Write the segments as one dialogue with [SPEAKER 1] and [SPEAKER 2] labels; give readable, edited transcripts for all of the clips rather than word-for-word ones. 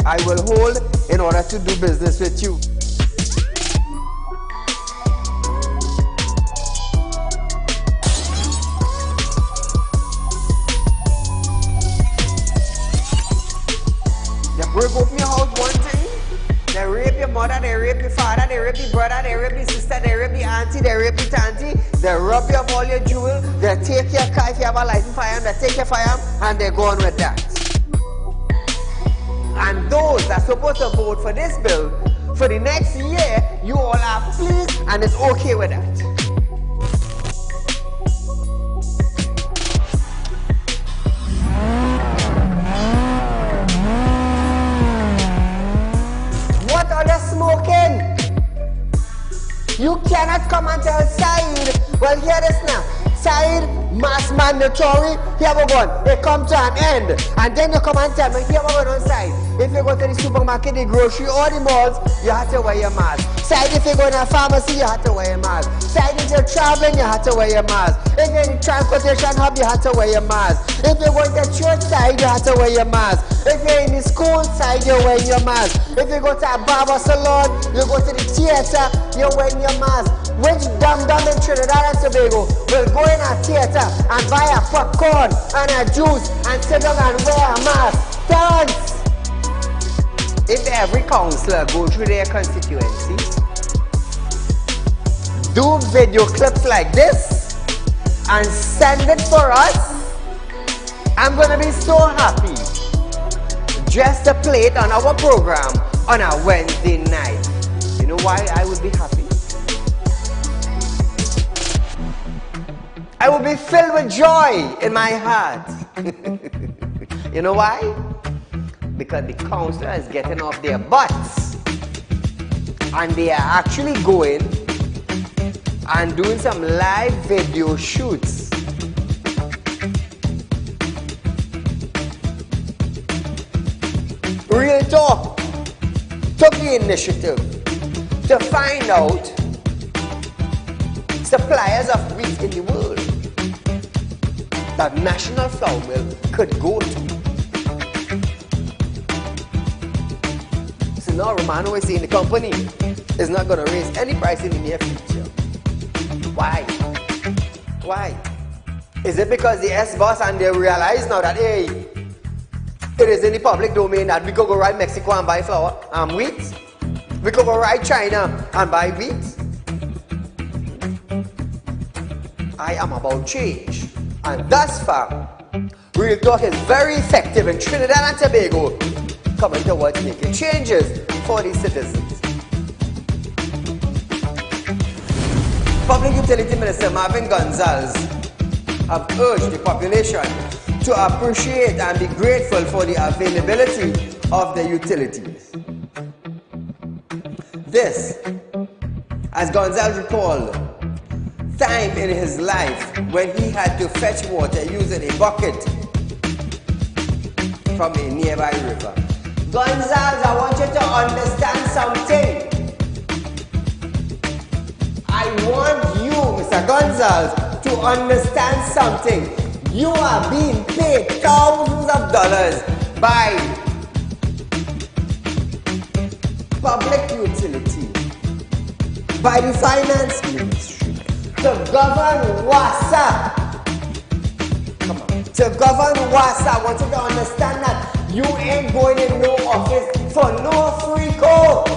[SPEAKER 1] I will hold in order to do business with you. You break open your house one thing, they rape your mother, they rape your father, they rape your brother, they rape your sister, they rape your auntie, they rape your auntie, they rob you of all your jewels, they take your car if you have a license firearm, they take your firearm, and they go on with that. And those that are supposed to vote for this bill, for the next year, you all are pleased and it's okay with that. What are they smoking? You cannot come and tell Saieed, well, hear this now. Saieed, mass mandatory, here we go. It come to an end. And then you come and tell me, here we go on Saieed. If you go to the supermarket, the grocery, or the malls, you have to wear your mask. Saieed, if you go to a pharmacy, you have to wear your mask. Saieed, if you're traveling, you have to wear your mask. If you're in the transportation hub, you have to wear your mask. If you're going to church side, you have to wear your mask. If you're in the school side, you're wearing your mask. If you go to a barber salon, you go to the theater, you're wearing your mask. Which dum-dum in Trinidad and Tobago will go in a theater and buy a popcorn and a juice and sit down and wear a mask? Thanks! If every councillor go through their constituency, do video clips like this and send it for us, I'm gonna be so happy just to play it on our program on a Wednesday night. You know why I would be happy? I will be filled with joy in my heart. You know why? Because the councillor is getting off their butts and they are actually going and doing some live video shoots. Real Talk took the initiative to find out suppliers of wheat in the world that National Flour Mill could go to. So now Romano is saying the company is not going to raise any price in the near future. Why? Why? Is it because the S-boss and they realize now that, hey, it is in the public domain that we could go right Mexico and buy flour and wheat? We could go right China and buy wheat? I am about change. And thus far, Real Talk is very effective in Trinidad and Tobago, coming towards making changes for the citizens. Public Utility Minister Marvin Gonzalez have urged the population to appreciate and be grateful for the availability of the utilities. This, as Gonzalez recalled, time in his life when he had to fetch water using a bucket from a nearby river. Gonzalez, I want you to understand something. I want you, Mr. Gonzalez, to understand something. You are being paid thousands of dollars by public utility, by the finance ministry, to govern WASA. Come on. To govern WASA, I want you to understand that you ain't going in no office for no free code.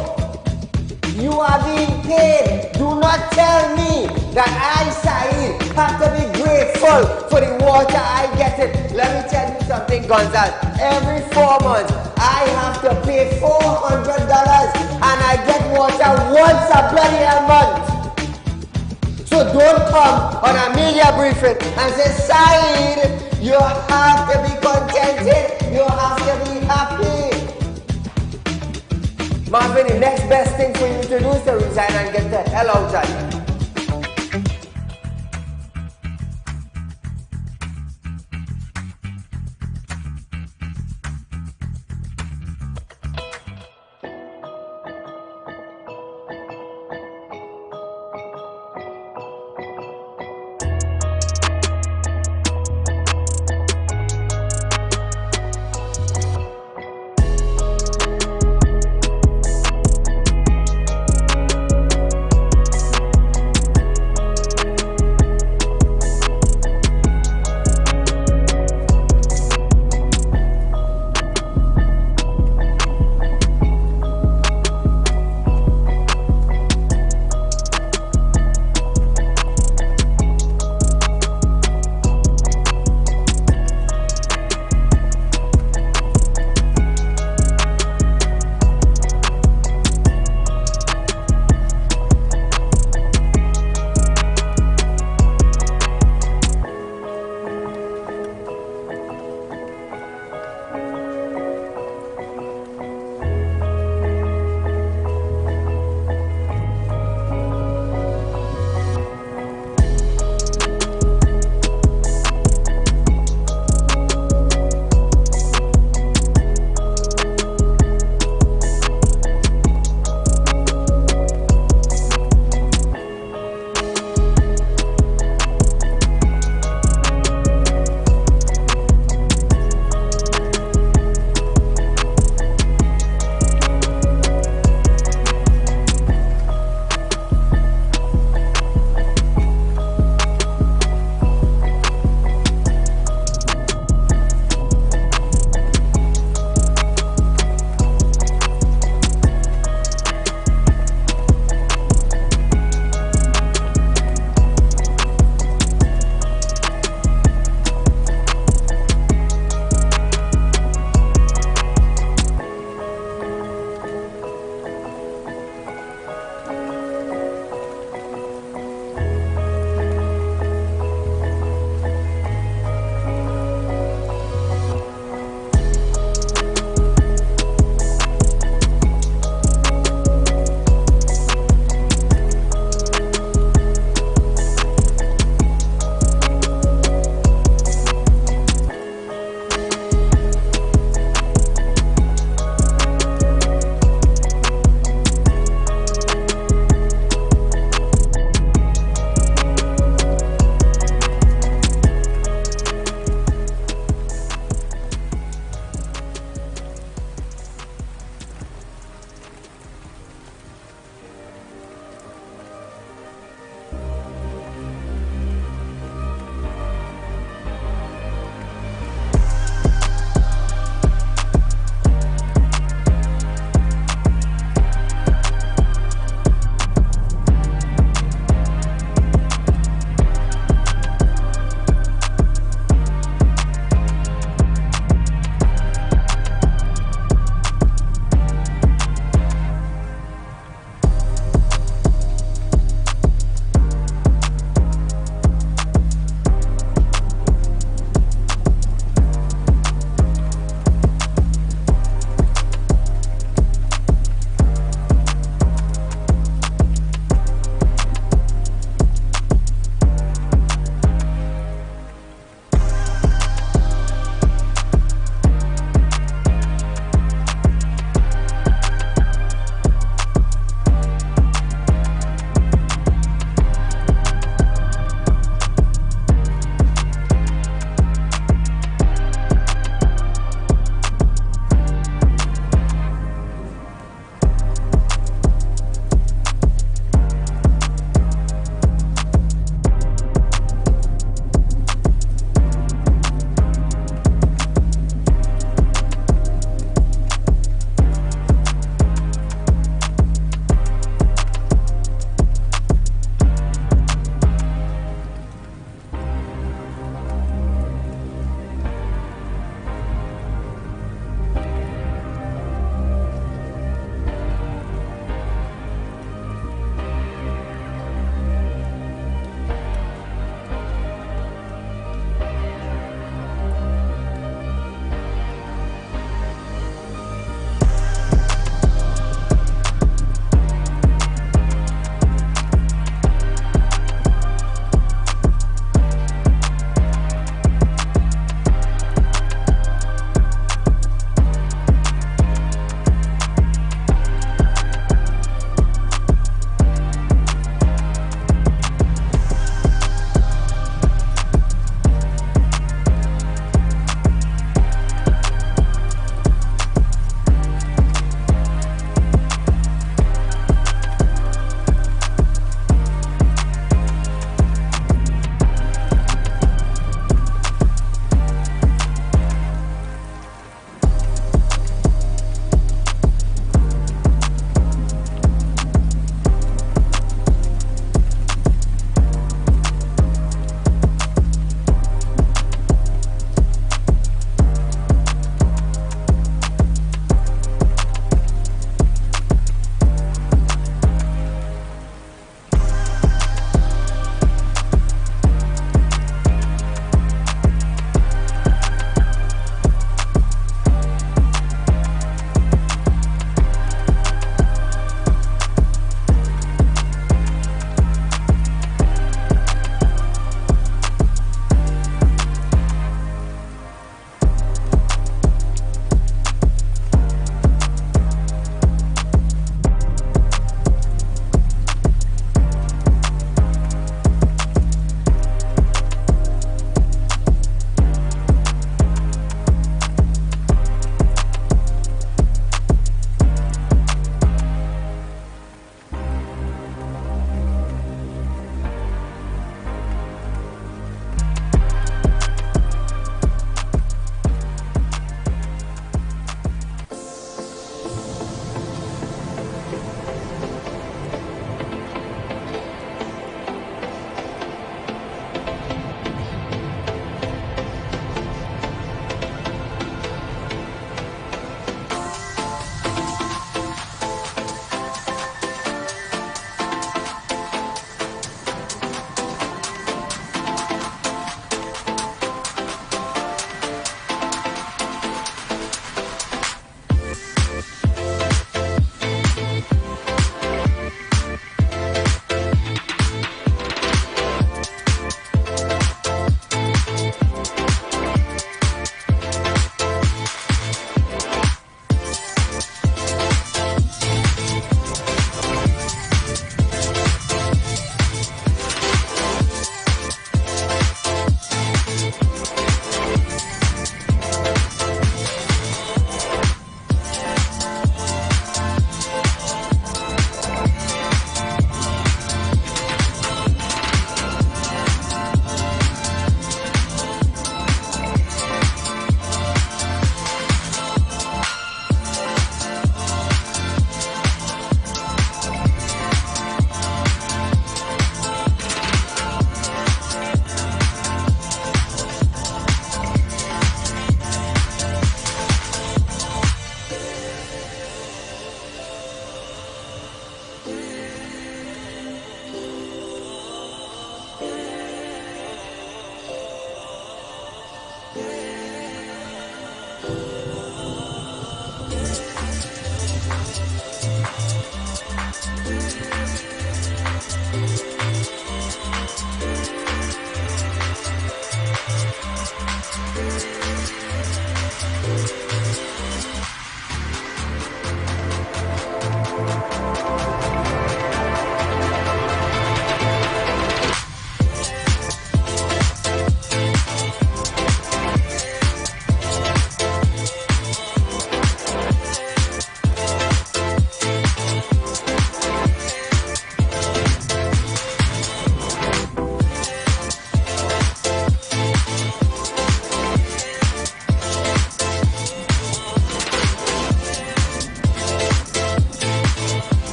[SPEAKER 1] You are being paid. Do not tell me that I, Saieed, have to be grateful for the water I get it. Let me tell you something, Gonzalez. Every 4 months, I have to pay $400 and I get water once a bloody month. So don't come on a media briefing and say, Saieed, you have to be contented. You have to be happy. Marvin, the next best thing for you to do is to resign and get the hell out of here.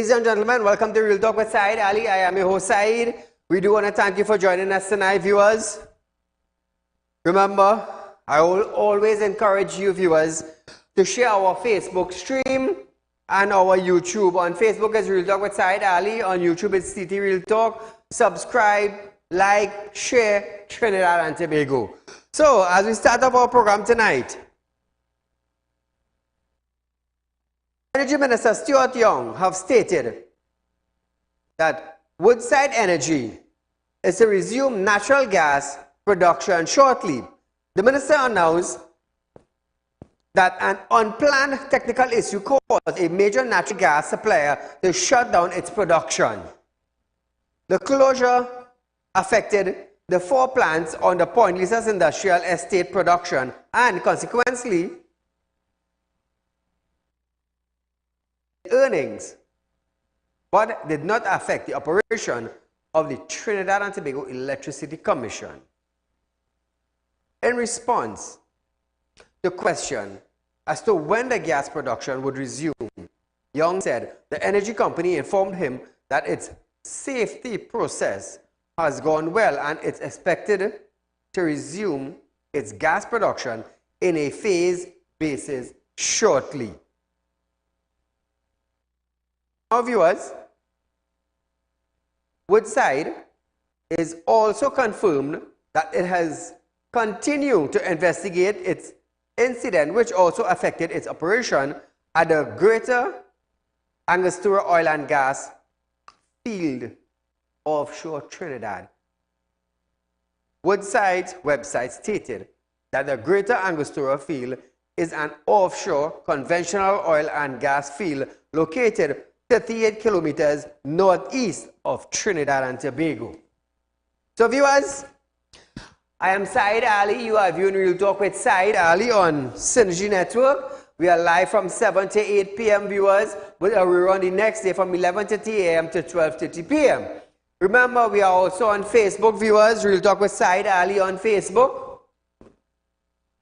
[SPEAKER 1] Ladies and gentlemen, welcome to Real Talk with Saieed Ali. I am your host, Saeed. We do want to thank you for joining us tonight, viewers. Remember, I will always encourage you, viewers, to share our Facebook stream and our YouTube. On Facebook is Real Talk with Saieed Ali. On YouTube it's TT Real Talk. Subscribe, like, share, Trinidad and Tobago. So, as we start off our program tonight, Energy Minister Stuart Young have stated that Woodside Energy is to resume natural gas production shortly. The minister announced that an unplanned technical issue caused a major natural gas supplier to shut down its production. The closure affected the 4 plants on the Point Lisas Industrial Estate production and consequently earnings, but did not affect the operation of the Trinidad and Tobago Electricity Commission. In response to the question as to when the gas production would resume, Young said the energy company informed him that its safety process has gone well and it's expected to resume its gas production in a phased basis shortly. Now, viewers, Woodside is also confirmed that it has continued to investigate its incident, which also affected its operation at the Greater Angostura Oil and Gas Field offshore Trinidad. Woodside's website stated that the Greater Angostura Field is an offshore conventional oil and gas field located 38 kilometers northeast of Trinidad and Tobago. So, viewers, I am Saieed Ali. You are viewing Real Talk with Saieed Ali on Synergy Network. We are live from 7 to 8 p.m. viewers, but we're on the next day from 11:30 a.m. to 12:30 p.m. Remember, we are also on Facebook, viewers. Real Talk with Saieed Ali on Facebook.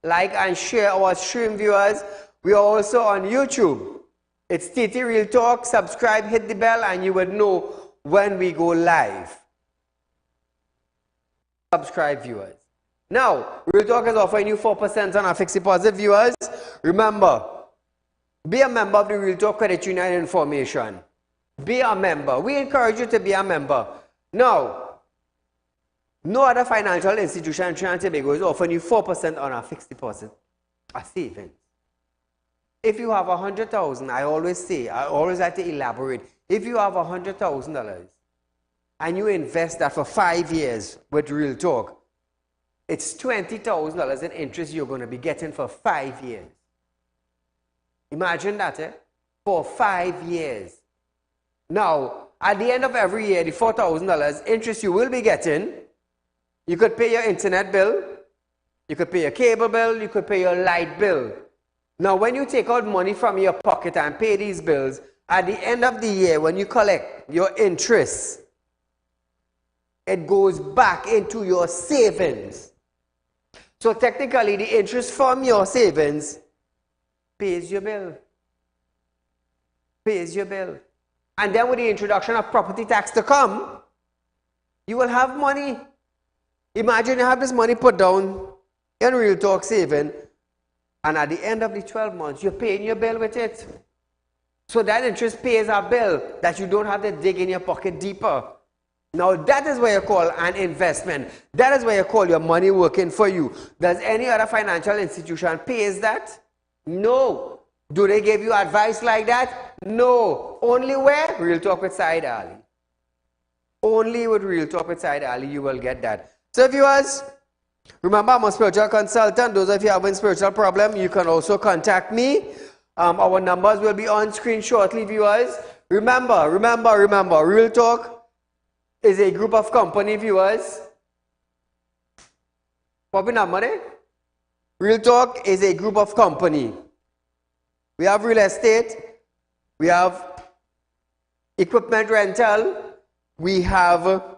[SPEAKER 1] Like and share our stream, viewers. We are also on YouTube. It's TT Real Talk. Subscribe, hit the bell, and you would know when we go live. Subscribe, viewers. Now, Real Talk is offering you 4% on our fixed deposit, viewers. Remember, be a member of the Real Talk Credit Union information. Be a member. We encourage you to be a member. Now, no other financial institution in Trinidad and Tobago is offering you 4% on our fixed deposit, a savings. If you have $100,000, I always like to elaborate. If you have $100,000 and you invest that for 5 years with Real Talk, it's $20,000 in interest you're going to be getting for 5 years. Imagine that, eh? For 5 years. Now, at the end of every year, the $4,000 interest you will be getting, you could pay your internet bill, you could pay your cable bill, you could pay your light bill. Now, when you take out money from your pocket and pay these bills, at the end of the year, when you collect your interest, it goes back into your savings. So technically, the interest from your savings pays your bill. Pays your bill. And then with the introduction of property tax to come, you will have money. Imagine you have this money put down in Real Talk saving, and at the end of the 12 months, you're paying your bill with it. So that interest pays a bill that you don't have to dig in your pocket deeper. Now that is what you call an investment. That is what you call your money working for you. Does any other financial institution pays that? No. Do they give you advice like that? No. Only where? Real Talk with Saieed Ali. Only with Real Talk with Saieed Ali you will get that. So viewers, remember, I'm a spiritual consultant. Those of you having spiritual problem, you can also contact me. Our numbers will be on screen shortly, viewers. Remember, Real Talk is a group of company, viewers. What number, eh? Real Talk is a group of company. We have real estate, we have equipment rental, we have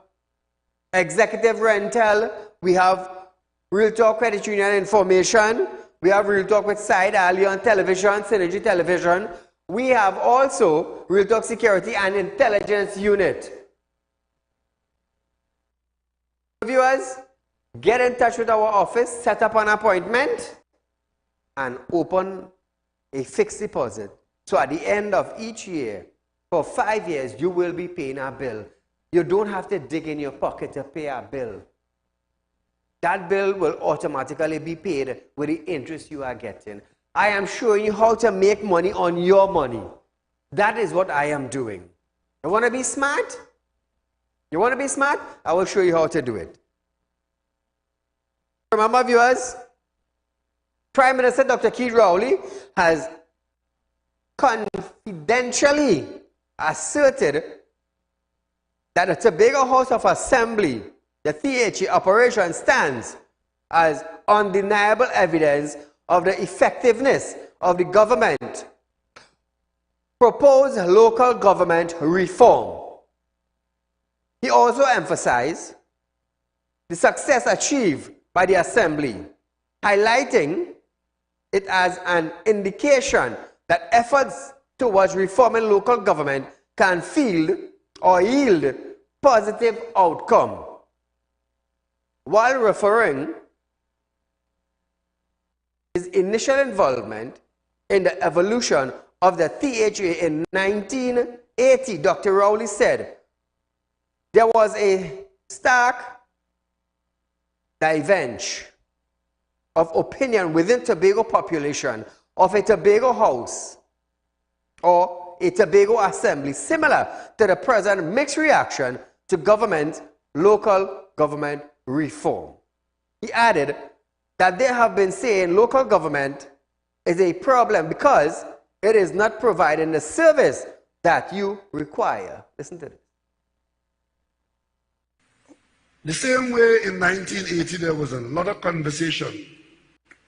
[SPEAKER 1] executive rental, we have Real Talk Credit Union information, we have Real Talk with Saieed Ali on television, Synergy Television, we have also Real Talk Security and Intelligence Unit. Viewers, get in touch with our office, set up an appointment, and open a fixed deposit. So at the end of each year, for 5 years, you will be paying a bill. You don't have to dig in your pocket to pay a bill. That bill will automatically be paid with the interest you are getting. I am showing you how to make money on your money. That is what I am doing. You want to be smart? You want to be smart? I will show you how to do it. Remember, viewers, Prime Minister Dr. Saieed Ali has confidentially asserted that the Tobago House of Assembly, the THA operation, stands as undeniable evidence of the effectiveness of the government proposed local government reform. He also emphasized the success achieved by the Assembly, highlighting it as an indication that efforts towards reforming local government can yield positive outcome. While referring his initial involvement in the evolution of the THA in 1980, Dr. Rowley said, there was a stark divergence of opinion within Tobago population of a Tobago House or a Tobago Assembly, similar to the present mixed reaction to local government reform. He added that they have been saying local government is a problem because it is not providing the service that you require. Listen to this.
[SPEAKER 2] The same way in 1980 there was a lot of conversation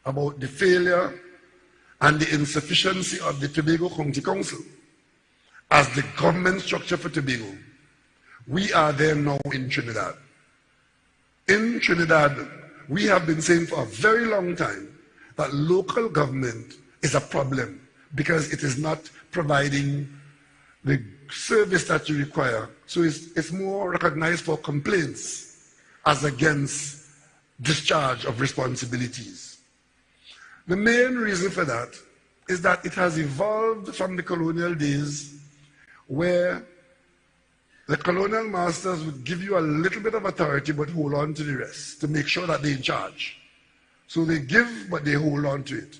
[SPEAKER 2] about the failure and the insufficiency of the Tobago County Council as the government structure for Tobago. We are there now in Trinidad. In Trinidad, we have been saying for a very long time that local government is a problem because it is not providing the service that you require. So it's more recognized for complaints as against discharge of responsibilities. The main reason for that is that it has evolved from the colonial days where the colonial masters would give you a little bit of authority but hold on to the rest to make sure that they're in charge. So they give but they hold on to it.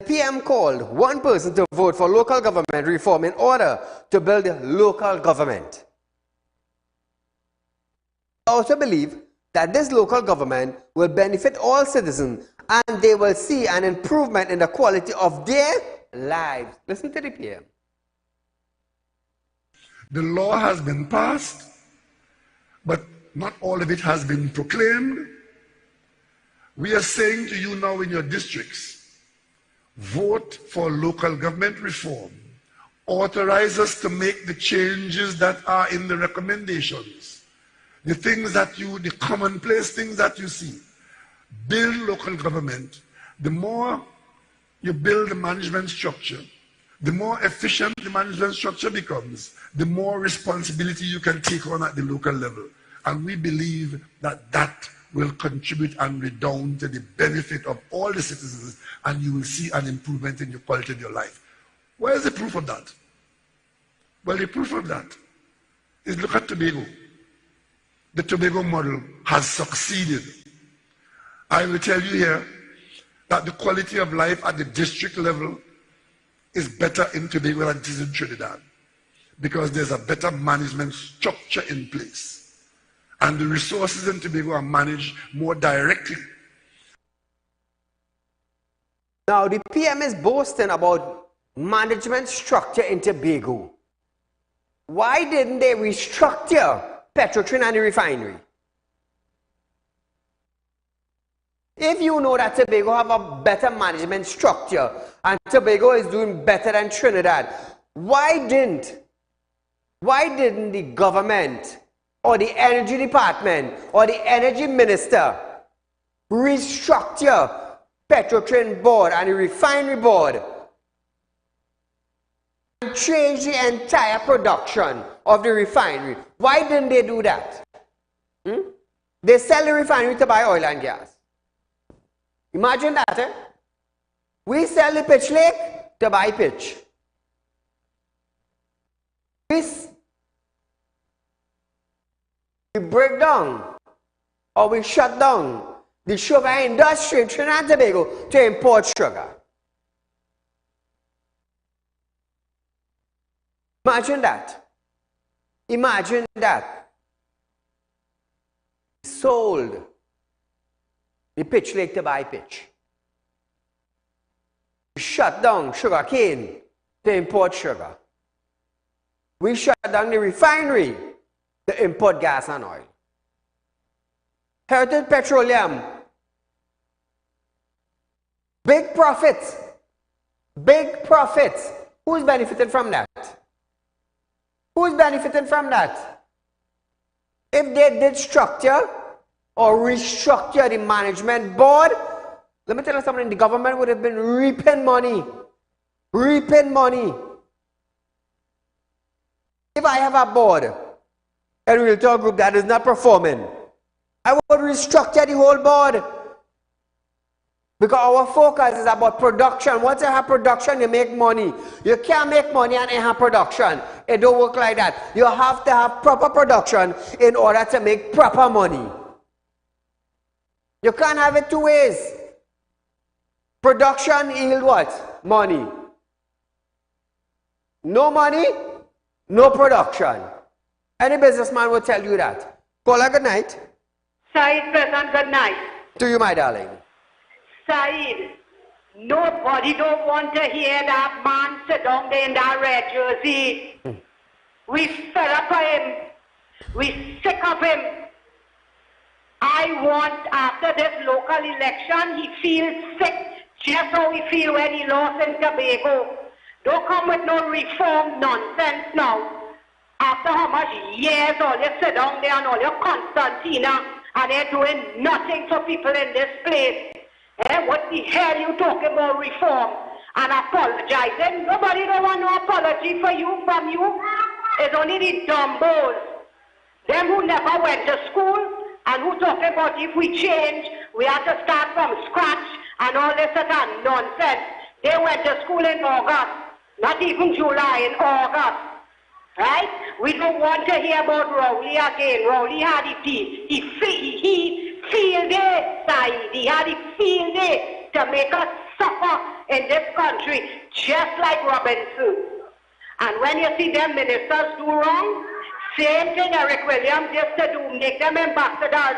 [SPEAKER 1] PM called one person to vote for local government reform in order to build local government. I also believe that this local government will benefit all citizens and they will see an improvement in the quality of their lives. Listen to the PM.
[SPEAKER 2] The law has been passed, but not all of it has been proclaimed. We are saying to you now in your districts, vote for local government reform. Authorize us to make the changes that are in the recommendations. The things that the commonplace things that you see. Build local government. The more you build the management structure, the more efficient the management structure becomes, the more responsibility you can take on at the local level. And we believe that that will contribute and redound to the benefit of all the citizens, and you will see an improvement in your quality of your life. Where is the proof of that? Well, the proof of that is look at Tobago. The Tobago model has succeeded. I will tell you here that the quality of life at the district level is better in Tobago than it is in Trinidad because there's a better management structure in place. And the resources in Tobago are managed more directly.
[SPEAKER 1] Now, the PM is boasting about management structure in Tobago. Why didn't they restructure Petrotrin and the refinery? If you know that Tobago have a better management structure and Tobago is doing better than Trinidad, why didn't the government or the energy department or the energy minister restructure Petrotrain board and the refinery board and change the entire production of the refinery. Why didn't they do that? They sell the refinery to buy oil and gas. Imagine that, eh? We sell the pitch lake to buy pitch. We break down or we shut down the sugar industry in Trinidad and Tobago to import sugar. Imagine that. Imagine that. Sold the pitch lake to buy pitch. We shut down sugar cane to import sugar. We shut down the refinery to import gas and oil. Heritage Petroleum. Big profits. Big profits. Who's benefited from that? Who's benefited from that? If they did structure or restructure the management board, let me tell you something, the government would have been reaping money. Reaping money. If I have a board, a realtor group that is not performing, I would restructure the whole board. Because our focus is about production. Once you have production, you make money. You can't make money and you have production. It don't work like that. You have to have proper production in order to make proper money. You can't have it two ways. Production yield what? Money. No money, no production. Any businessman will tell you that. Paula, good night.
[SPEAKER 3] Saeed, President, good night.
[SPEAKER 1] To you, my darling.
[SPEAKER 3] Saeed, nobody don't want to hear that man sit down there in that red jersey. We fed up of him. We sick of him. I want, after this local election, he feels sick just how he feel when he lost in Tobago. Don't come with no reform nonsense now. After how much years all you sit down there and all your Constantina and they're doing nothing for people in this place. What the hell you talking about reform and apologizing? Nobody don't want no apology for you, from you. It's only the dumbos. Them who never went to school and who talking about if we change, we have to start from scratch and all this sort of nonsense. They went to school in August, not even July, in August. Right? We don't want to hear about Rowley again. Rowley had it. He field day, Saeed. He had a field day to make us suffer in this country, just like Robinson. And when you see them ministers do wrong, same thing Eric Williams used to do, make them ambassadors,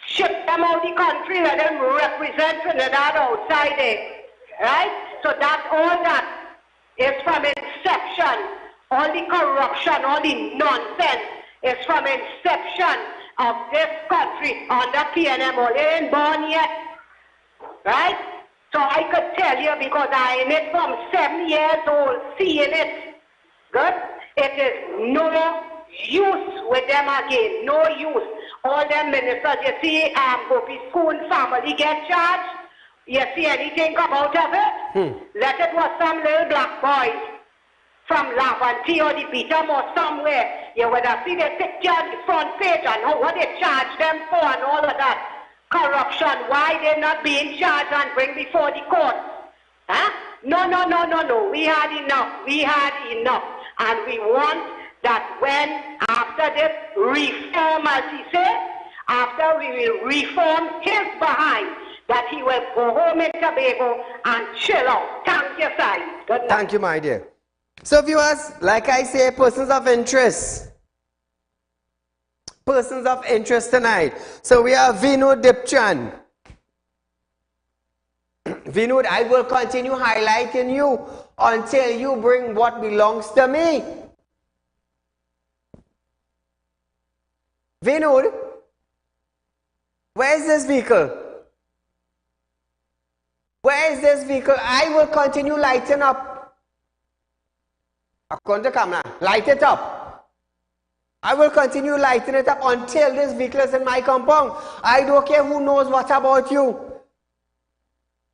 [SPEAKER 3] ship them out the country, let them represent Trinidad outside there. Right? So that's all that is from inception. All the corruption, all the nonsense is from inception of this country under PNM. All they ain't born yet. Right? So I could tell you because I'm in it from 7 years old, seeing it. Good? It is no use with them again. No use. All them ministers, you see, Gopi School family get charged. You see anything come out of it? Let it was some little black boys from Laventille or the Beatum or somewhere. You would have seen the picture on the front page and what they charge them for and all of that. Corruption, why they're not being charged and bring before the court? Huh? No. We had enough. We had enough. And we want that when, after this reform, as he said, after we will reform his behind, that he will go home in Tobago and chill out. Thank you, Saeed. Good night.
[SPEAKER 1] Thank you, my dear. So viewers, like I say, persons of interest. Persons of interest tonight. So we have Vinod Dipchan. Vinod, I will continue highlighting you until you bring what belongs to me. Vinod, where is this vehicle? Where is this vehicle? I will continue lighting up. According to camera, light it up. I will continue lighting it up until this vehicle is in my compound. I don't care who knows what about you.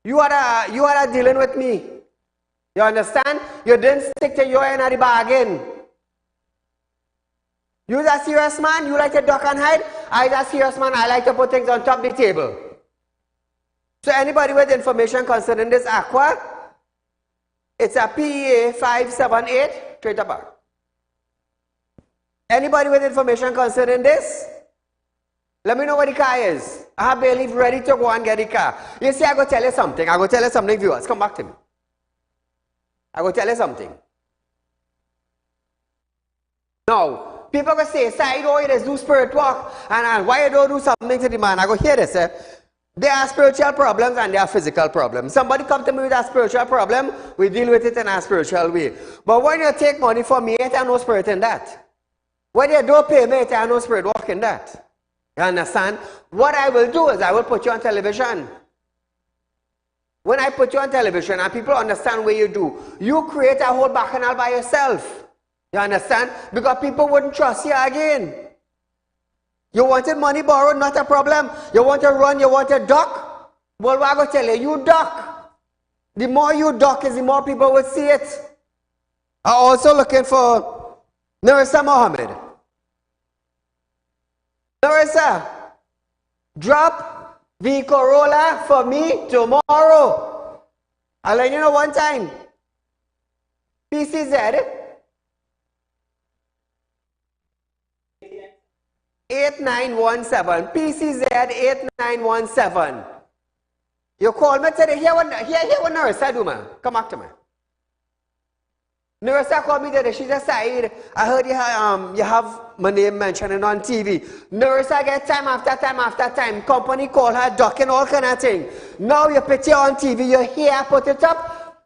[SPEAKER 1] You are dealing with me. You understand? You didn't stick to your end of the bargain. You're a serious man, you like to duck and hide. I'm a serious man, I like to put things on top of the table. So anybody with information concerning this aqua, it's a PEA 578, straight up back. Anybody with information concerning this? Let me know what the car is. I have Bailey ready to go and get the car. You see, I go tell you something. I go tell you something, viewers. Come back to me. I go tell you something. Now, people go say, Saieed, oh, it is do spirit walk. And why you don't do something to the man? I go hear this. There are spiritual problems and there are physical problems. Somebody come to me with a spiritual problem, we deal with it in a spiritual way. But when you take money from me, it has no spirit in that. When you don't pay me, it has no spirit walk in that. You understand? What I will do is I will put you on television. When I put you on television and people understand what you do, you create a whole bacchanal by yourself. You understand? Because people wouldn't trust you again. You wanted money borrowed, not a problem. You want to run, you want to duck. Well, what I go tell you, you duck. The more you duck is the more people will see it. I'm also looking for Narissa Mohammed. Narissa, drop the Corolla for me tomorrow. I'll let you know one time. PCZ 8917. PCZ 8917. You call me today. Hear what Narissa do, man. Come back to me. Narissa called me today. She said, Saieed, I heard you have my name mentioned on TV. Narissa get time after time after time. Company call her, ducking, all kind of thing. Now you put it on TV, you hear, put it up.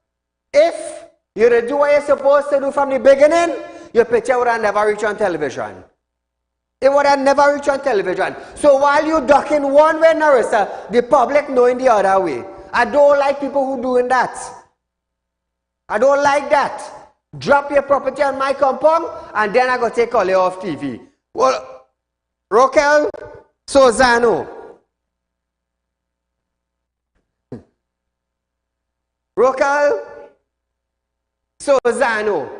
[SPEAKER 1] If you do what you're supposed to do from the beginning, your picture would have never reached on television. It would have never reached on television. So while you ducking one way, Narissa, the public knowing the other way. I don't like people who doing that. I don't like that. Drop your property on my compound, and then I go take all you off TV. Well, Rokel Sozano. Rokel Sozano.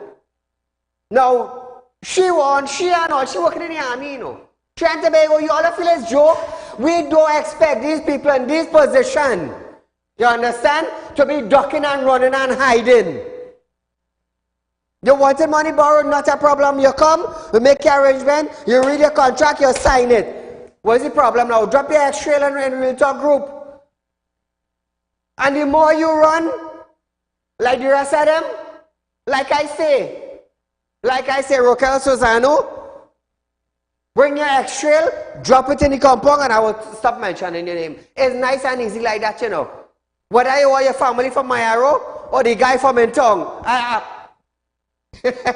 [SPEAKER 1] Now, she working in the army, you know. Trying to be, you all feel it's joke. We don't expect these people in this position, you understand, to be ducking and running and hiding. You wanted money borrowed, not a problem. You come, we make your arrangement, you read your contract, you sign it. What's the problem now? Drop your X-Trail and Real Talk group. And the more you run, like the rest of them, like I say, Rokel Sozano, bring your X-Trail, drop it in the compound, and I will stop mentioning your name. It's nice and easy like that, you know. Whether you are your family from Mayaro or the guy from Intong,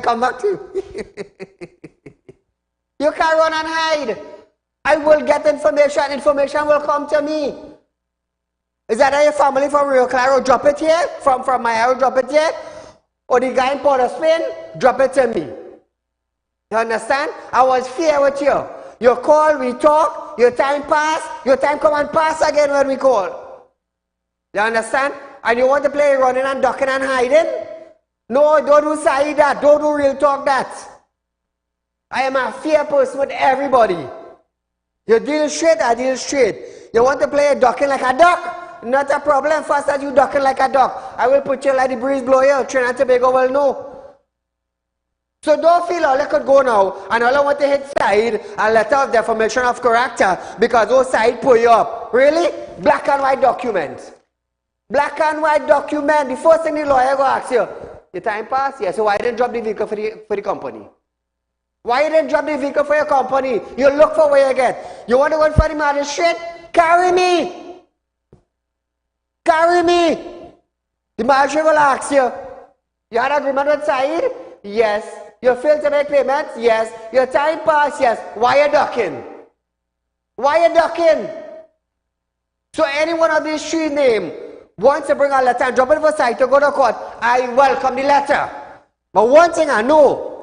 [SPEAKER 1] come back to you. You can run and hide. I will get information. Information will come to me. Is that your family from Rio Claro? Drop it here. From Mayaro, drop it here. Or the guy in Port of Spain, drop it to me. You understand? I was fair with you. You call, we talk, your time pass, your time come and pass again when we call. You understand? And you want to play running and ducking and hiding? No, don't do Saieed that. Don't do Real Talk that. I am a fair person with everybody. You deal straight, I deal straight. You want to play ducking like a duck? Not a problem. First as you ducking like a duck, I will put you like the breeze blow you. Trinidad and Tobago will know. So don't feel all I could go now, and all I want to hit Saieed a letter of defamation of character because those Saieed pull you up. Really? Black and white document. Black and white document. The first thing the lawyer will ask you, your time pass? Yes. So why didn't drop the vehicle for the company? Why you didn't drop the vehicle for your company? You look for where you get. You want to go for the magistrate? Carry me. Carry me. The magistrate will ask you, you had agreement with Saieed? Yes. You failed to make payments? Yes. Your time passed? Yes. Why you ducking? Why you ducking? So any one of these three names wants to bring a letter and drop it for Saieed to go to court, I welcome the letter. But one thing I know,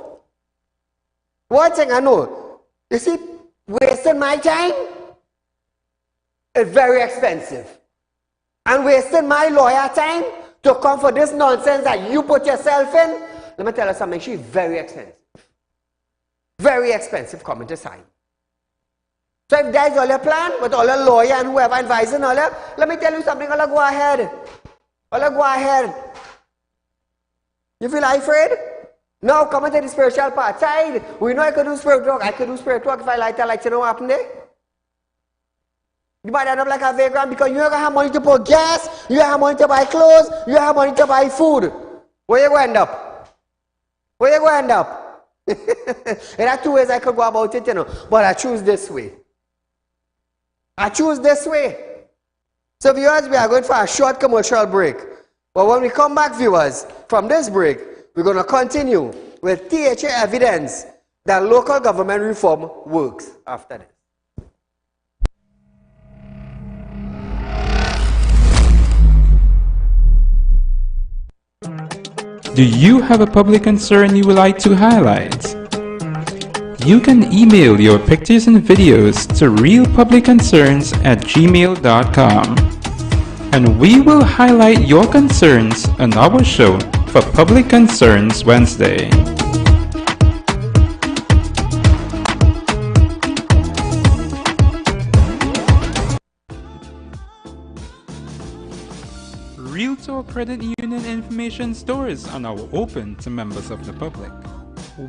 [SPEAKER 1] you see, wasting my time is very expensive. and wasting my lawyer time to come for this nonsense that you put yourself in, let me tell you something, she's very expensive. Very expensive coming to sign. So if that is all your plan, with all your lawyer and whoever advising all your, let me tell you something, all go ahead. All go ahead. You feel afraid? No, come into the spiritual part. Side. We know I could do spirit work. I could do spirit work if I like to know what happened there. You might end up like a vagrant because you don't have money to put gas, you don't have money to buy clothes, you don't have money to buy food. Where you going to end up? Where you going to end up? There are two ways I could go about it, you know, but I choose this way. I choose this way. So viewers, we are going for a short commercial break. But when we come back, viewers, from this break, we're going to continue with THA evidence that local government reform works after this.
[SPEAKER 4] Do you have a public concern you would like to highlight? You can email your pictures and videos to realpublicconcerns@gmail.com, and we will highlight your concerns on our show for Public Concerns Wednesday. Realtor Credit Union information stores are now open to members of the public.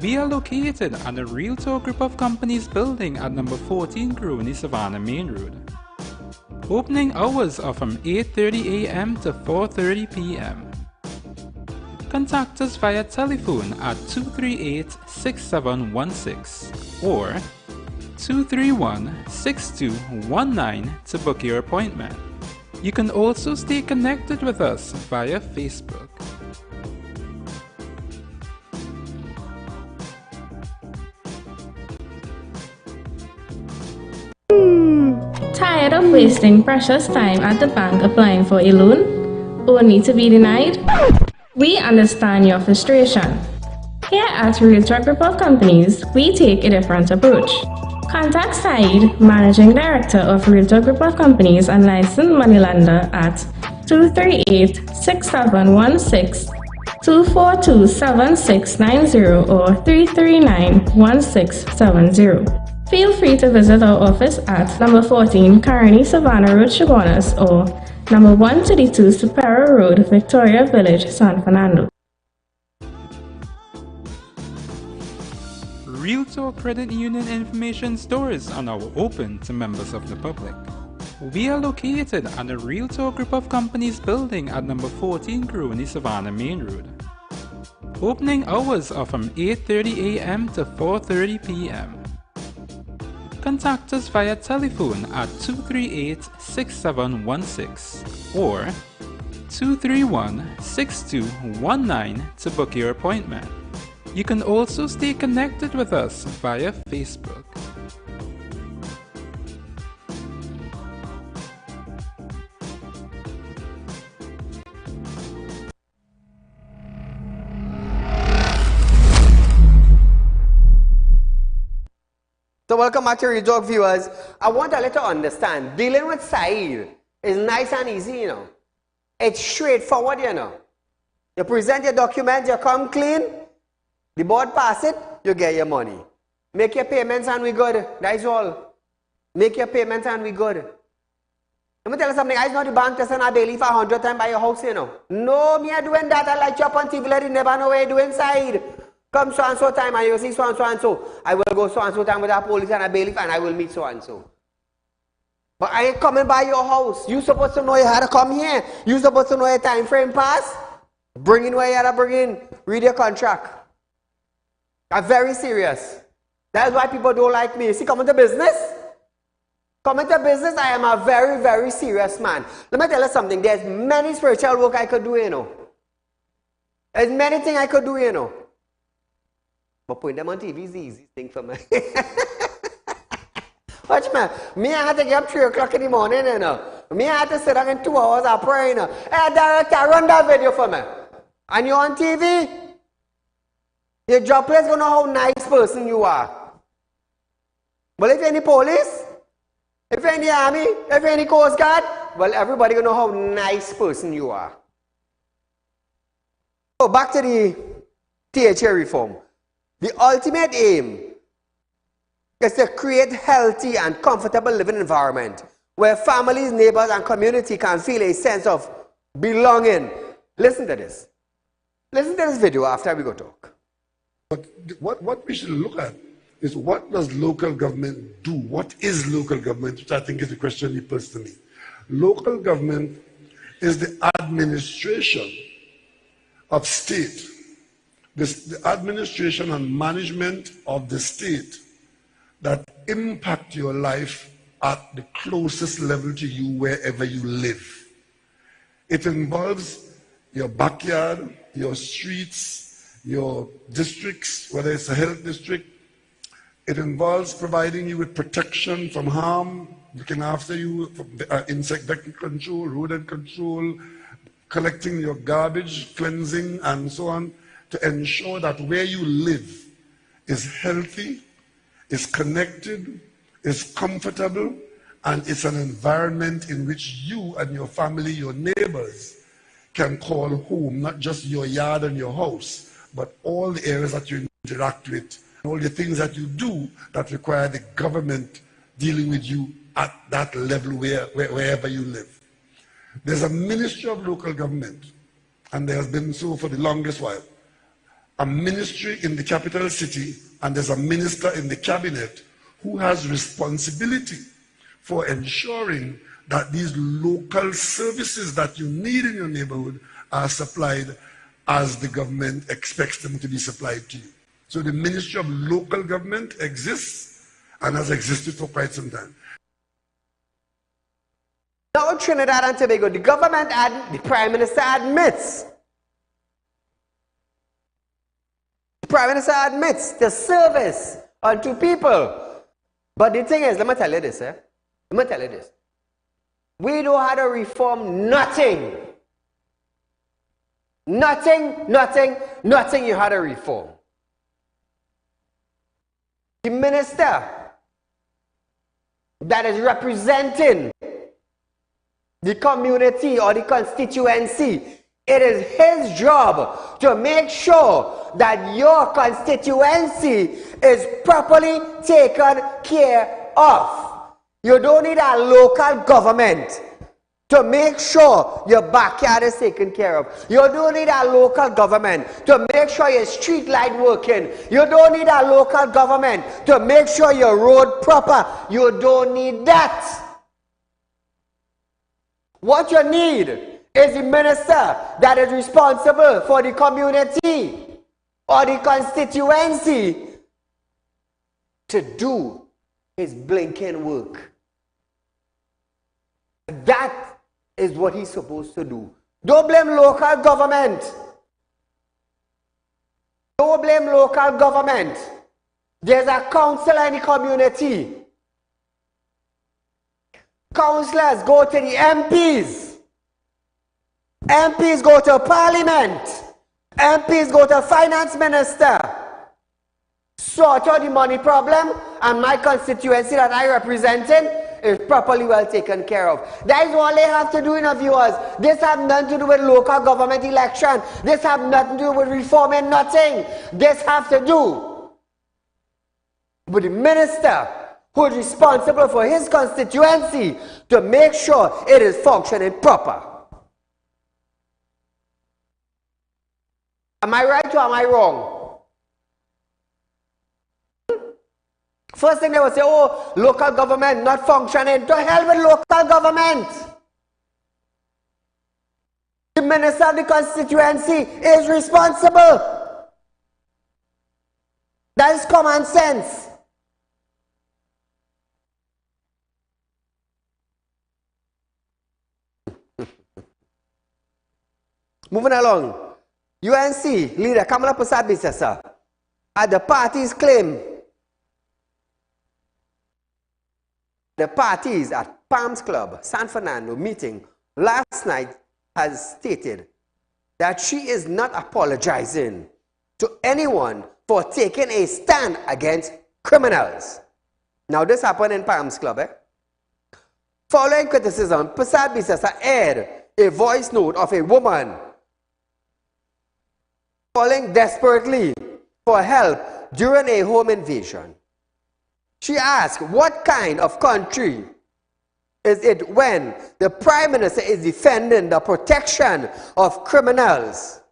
[SPEAKER 4] We are located at the Realtor Group of Companies building at number 14 Crony Savannah Main Road. Opening hours are from 8:30 a.m. to 4:30 p.m. Contact us via telephone at 238-6716 or 231-6219 to book your appointment. You can also stay connected with us via Facebook.
[SPEAKER 5] Tired of wasting precious time at the bank applying for a loan, only to be denied? We understand your frustration. Here at Realtor Group of Companies, we take a different approach. Contact Saieed, Managing Director of Realtor Group of Companies and licensed moneylender at 238-6716, 242-7690 or 339-1670. Feel free to visit our office at number 14 Carney Savannah Road, Chaguanas, or number 132 Superior Road, Victoria Village, San Fernando.
[SPEAKER 4] Realtor Credit Union information stores are now open to members of the public. We are located at the Realtor Group of Companies building at number 14 Crony Savannah Main Road. Opening hours are from 8:30 a.m. to 4:30 p.m. Contact us via telephone at 238-6716 or 231-6219 to book your appointment. You can also stay connected with us via Facebook.
[SPEAKER 1] So welcome back to Real Talk, viewers. I want a little understand. Dealing with Saieed is nice and easy, you know. It's straightforward, you know. You present your document, you come clean, the board pass it, you get your money. Make your payments and we good. That's all. Make your payments and we good. Let me tell you something. I know the bank to send a bailiff 100 times by your house, you know. No, me are doing that. I like you up on TV, let you never know what you're doing Saieed. Come so and so time and you see so and so and so. I will go so and so time with a police and a bailiff and I will meet so and so. But I ain't coming by your house. You supposed to know you had to come here. You supposed to know your time frame pass. Bring in what you had to bring in. Read your contract. I'm very serious. That's why people don't like me. You see, coming to business. Coming to business, I am a very, very serious man. Let me tell you something. There's many spiritual work I could do, you know. There's many things I could do, you know. But putting them on TV is the easiest thing for me. Watch me, I had to get up 3 o'clock in the morning, you know. Me, I had to sit down in 2 hours of prayer, you know. Hey, director, run that video for me. And you're on TV. Your job place gonna know how nice person you are. But if you're in the police, if you're in the army, if you're in the Coast Guard, well, everybody gonna know how nice person you are. So back to the THA reform. The ultimate aim is to create healthy and comfortable living environment where families, neighbors, and community can feel a sense of belonging. Listen to this. Listen to this video after we go talk.
[SPEAKER 2] But what we should look at is, what does local government do? What is local government? Which I think is the question you personally. Local government is the administration of state. The administration and management of the state that impact your life at the closest level to you wherever you live. It involves your backyard, your streets, your districts, whether it's a health district. It involves providing you with protection from harm, looking after you from insect vector control, rodent control, collecting your garbage, cleansing, and so on, to ensure that where you live is healthy, is connected, is comfortable, and it's an environment in which you and your family, your neighbors, can call home, not just your yard and your house, but all the areas that you interact with, all the things that you do that require the government dealing with you at that level wherever you live. There's a Ministry of Local Government, and there has been so for the longest while. A ministry in the capital city, and there's a minister in the cabinet who has responsibility for ensuring that these local services that you need in your neighborhood are supplied as the government expects them to be supplied to you. So the Ministry of Local Government exists and has existed for quite some time.
[SPEAKER 1] Now in Trinidad and Tobago, the government and the Prime Minister admits. The Prime Minister admits the service unto people. But the thing is, let me tell you this, Let me tell you this. We know how to reform nothing. Nothing you had to reform. The minister that is representing the community or the constituency, it is his job to make sure that your constituency is properly taken care of. You don't need a local government to make sure your backyard is taken care of. You don't need a local government to make sure your street light working. You don't need a local government to make sure your road proper. You don't need that. What you need is the minister that is responsible for the community or the constituency to do his blinking work. That is what he's supposed to do. Don't blame local government. Don't blame local government. There's a councillor in the community. Councillors go to the MPs. MPs go to Parliament. MPs go to Finance Minister. Sort out the money problem, and my constituency that I representing is properly well taken care of. That is all they have to do, viewers. This has nothing to do with local government election. This has nothing to do with reforming nothing. This has to do with the minister who is responsible for his constituency to make sure it is functioning proper. Am I right or am I wrong? First thing they will say, oh, local government not functioning. To hell with local government. The minister of the constituency is responsible. That is common sense. Moving along. UNC leader Kamala Prasad Bisesa at the party's claim. The parties at Palms Club, San Fernando meeting last night has stated that she is not apologizing to anyone for taking a stand against criminals. Now this happened in Palms Club. Following criticism, Prasad Bisesa aired a voice note of a woman calling desperately for help during a home invasion. She asked, what kind of country is it when the Prime Minister is defending the protection of criminals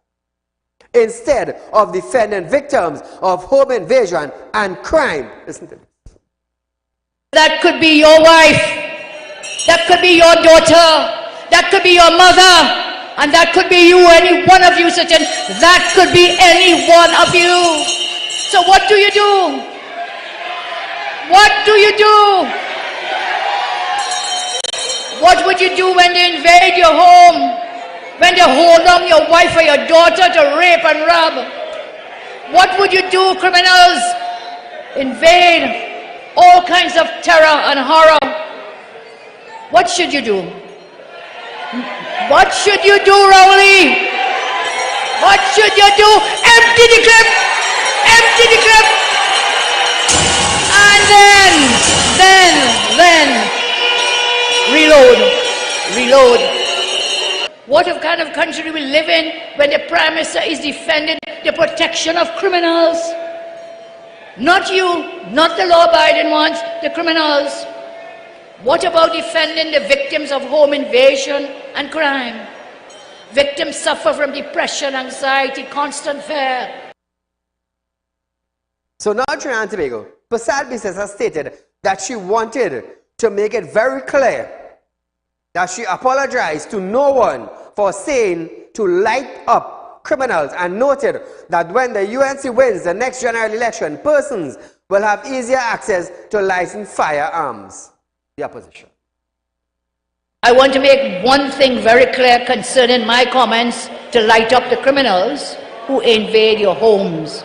[SPEAKER 1] instead of defending victims of home invasion and crime? Listen to this.
[SPEAKER 6] That could be your wife, that could be your daughter, that could be your mother, and that could be you, any one of you sitting. That could be any one of you. So what do you do? What do you do? What would you do when they invade your home? When they hold on your wife or your daughter to rape and rob? What would you do? Criminals invade, all kinds of terror and horror. What should you do? What should you do, Rowley? What should you do? Empty the clip! Empty the clip! And then, reload. Reload. What kind of country do we live in when the Prime Minister is defending the protection of criminals? Not you, not the law-abiding ones, the criminals. What about defending the victims of home invasion and crime? Victims suffer from depression, anxiety, constant fear.
[SPEAKER 1] So now Trinidad and Tobago, Prasad Bisesa stated that she wanted to make it very clear that she apologized to no one for saying to light up criminals, and noted that when the UNC wins the next general election, persons will have easier access to licensed firearms. The opposition.
[SPEAKER 6] I want to make one thing very clear concerning my comments to light up the criminals who invade your homes.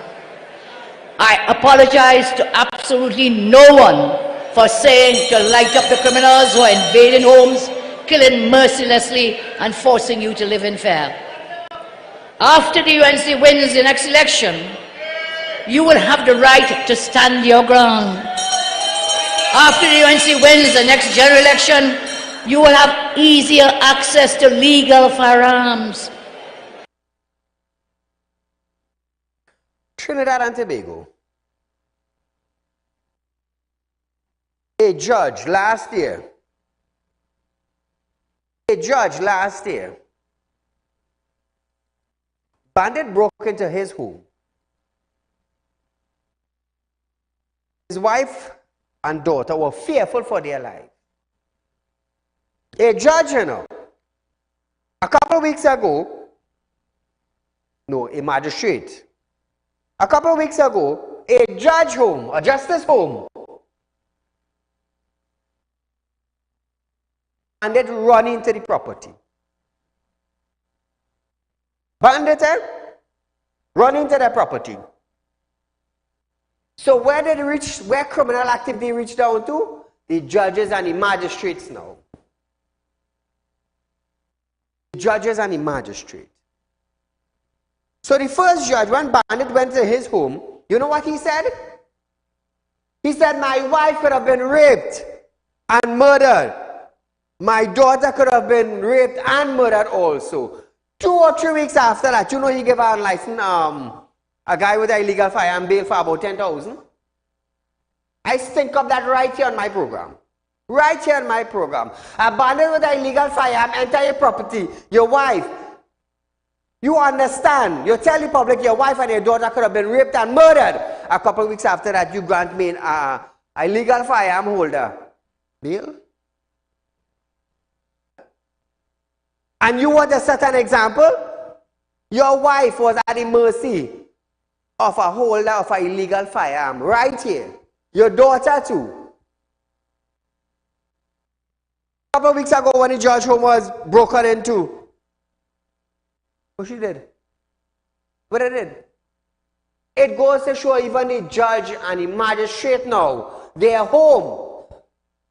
[SPEAKER 6] I apologize to absolutely no one for saying to light up the criminals who are invading homes, killing mercilessly and forcing you to live in fear. After the UNC wins the next election, you will have the right to stand your ground. After the UNC wins the next general election, you will have easier access to legal firearms.
[SPEAKER 1] Trinidad and Tobago. A judge last year bandit broke into his home. His wife and daughter were fearful for their life. A judge, a couple of weeks ago, a magistrate, a couple of weeks ago, a judge home, a justice home, bandit run into the property. Bandit run into their property. So where did it reach? Where criminal activity reached down to? The judges and the magistrates now. The judges and the magistrate. So the first judge, when bandit went to his home, you know what he said? He said, my wife could have been raped and murdered. My daughter could have been raped and murdered also. 2 or 3 weeks after that, he gave her unlicensed a guy with an illegal firearm bail for about 10,000. I think of that right here on my program. Right here on my program. A bandit with an illegal firearm enter your property. Your wife. You understand. You tell the public your wife and your daughter could have been raped and murdered. A couple of weeks after that, you grant me an illegal firearm holder bail. And you want to set an example? Your wife was at the mercy of a holder of an illegal firearm right here. Your daughter too. A couple of weeks ago when the judge home was broken into, what she did? What it did? It goes to show even the judge and the magistrate now, their home,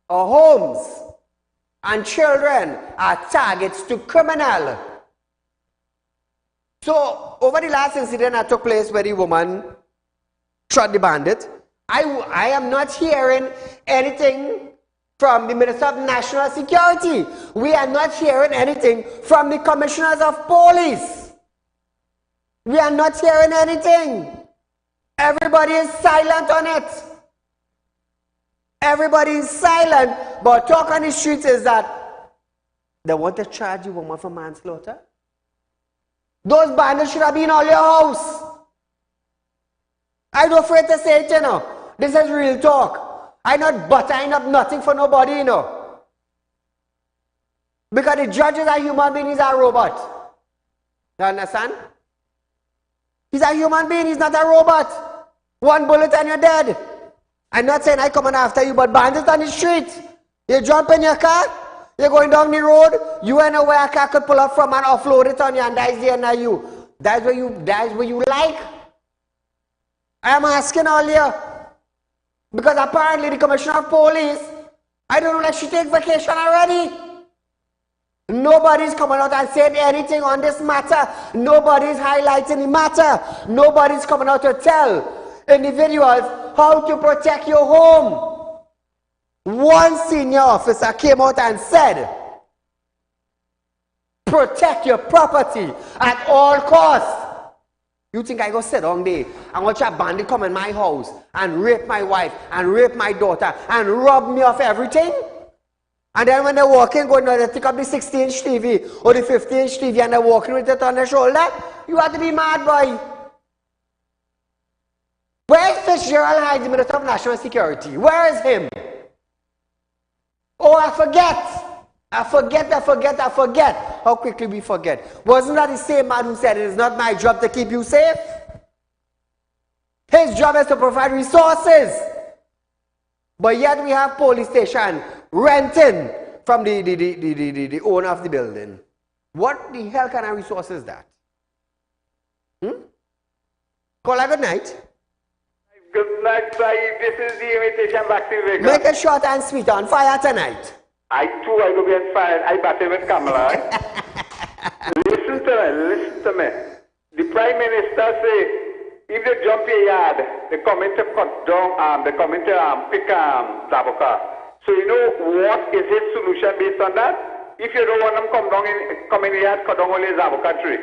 [SPEAKER 1] or homes, and children are targets to criminal. So, over the last incident that took place where the woman shot the bandit, I am not hearing anything from the Minister of National Security. We are not hearing anything from the Commissioners of Police. We are not hearing anything. Everybody is silent on it. Everybody is silent, but talk on the streets is that they want to charge you woman for manslaughter. Those bandits should have been all your house. I'm not afraid to say it, you know. This is real talk. I'm not buttering up nothing for nobody, you know. Because the judge is a human being, he's a robot. You understand? He's a human being, he's not a robot. One bullet and you're dead. I'm not saying I'm coming after you, but bandits on the street. You jump in your car, you're going down the road, you ain't know where a car could pull up from and offload it on you, and that's the end of you. That's where you like. I'm asking all you. Because apparently the Commissioner of Police, I don't know, like she take vacation already. Nobody's coming out and saying anything on this matter. Nobody's highlighting the matter. Nobody's coming out to tell individuals how to protect your home. One senior officer came out and said, protect your property at all costs. You think I go sit down there and watch a bandit come in my house and rape my wife and rape my daughter and rob me of everything? And then when they're walking, going to take up the 16-inch TV or the 50-inch TV and they're walking with it on their shoulder, you have to be mad, boy. Where's Fitzgerald Hyde, the Minister of National Security? Where is him? Oh, I forget. I forget. How quickly we forget. Wasn't that the same man who said, it is not my job to keep you safe? His job is to provide resources. But yet we have police station renting from the owner of the building. What the hell kind of resource is that? Call a good night.
[SPEAKER 7] Good night, Saeed. This is the invitation back to Vegas.
[SPEAKER 1] Make it short and sweet. On fire tonight.
[SPEAKER 7] I go be on fire. I battle with Kamala. Listen to me. The Prime Minister say, if they jump a yard, they come in to cut down, they come in to pick Zabuka. So you know what is his solution based on that? If you don't want them come in the yard, cut down only Zabuka tree.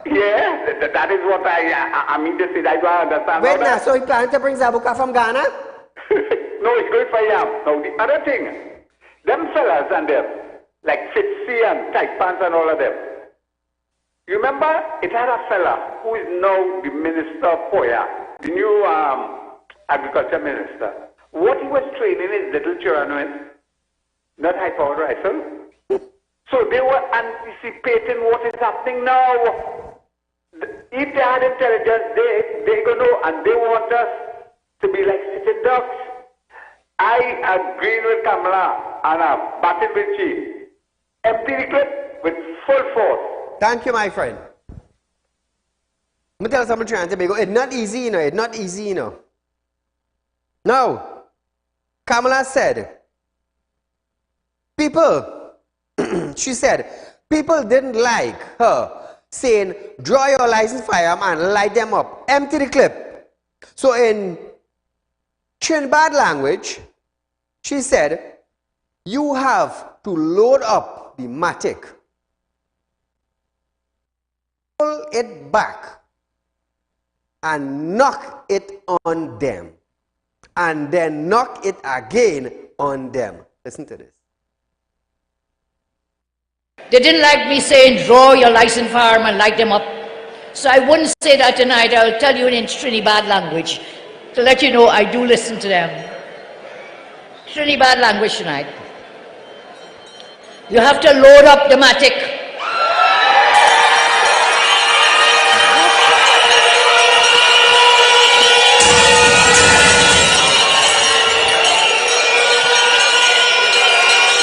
[SPEAKER 7] Yeah, that is what I mean to say. I don't understand.
[SPEAKER 1] Wait now, so he planning to bring Zabuka from Ghana?
[SPEAKER 7] No, he's going for yam. Now the other thing, them fellas and them, like Fitzy and Tight Pants and all of them. You remember, it had a fella who is now the Minister of Poya, the new Agriculture Minister. What he was training his little children with, not high-powered rifle. So they were anticipating what is happening now. If they had intelligence, they go know, and they want us to be like sitting ducks. I agree with Kamala and batting with Chief. Empty the clip with full force.
[SPEAKER 1] Thank you, my friend. Let me tell you something, Trinidad and Tobago. It's not easy, you know. It's not easy, you know. Now, Kamala said, she said, people didn't like her saying, draw your license firearm and light them up. Empty the clip. So in Trinidad language, she said, you have to load up the matic, pull it back, and knock it on them, and then knock it again on them. Listen to this.
[SPEAKER 6] They didn't like me saying, draw your license firearm and light them up. So I wouldn't say that tonight. I'll tell you in Trinidad language to let you know I do listen to them. Trinidad language tonight. You have to load up the matic.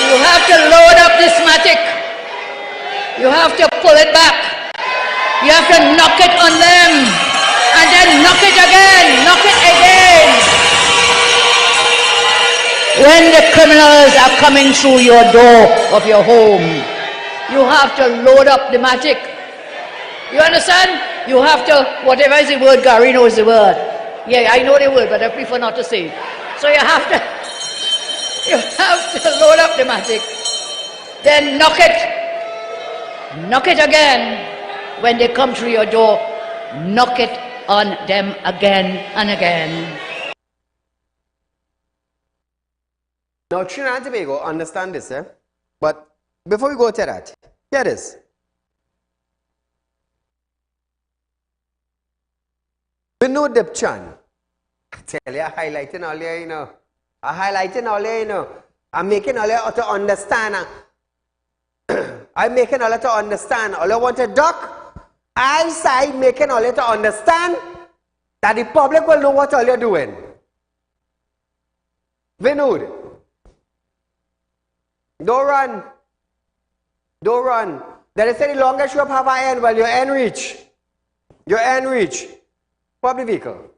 [SPEAKER 6] You have to load up this matic. You have to pull it back. You have to knock it on them. And then knock it again. Knock it again. When the criminals are coming through your door of your home, you have to load up the matic. You understand? You have to, whatever is the word, Gary knows the word. Yeah, I know the word, but I prefer not to say it. So you have to, You have to load up the matic. Then knock it. Knock it again. When they come through your door, knock it on them again and again.
[SPEAKER 1] Now, Trinidad and Tobago, understand this, eh? But before we go to that, here it is. We know Dipchan. I tell you, I'm highlighting all here, you know. I'm highlighting all here, you know. I'm making all here to understand. I'm making all here to understand. All I want to duck. I side making all here to understand that the public will know what all you're doing. Vinod. Don't run. Don't run. Then they say the longest you have an end, well, your end reach. Your end reach. Public vehicle.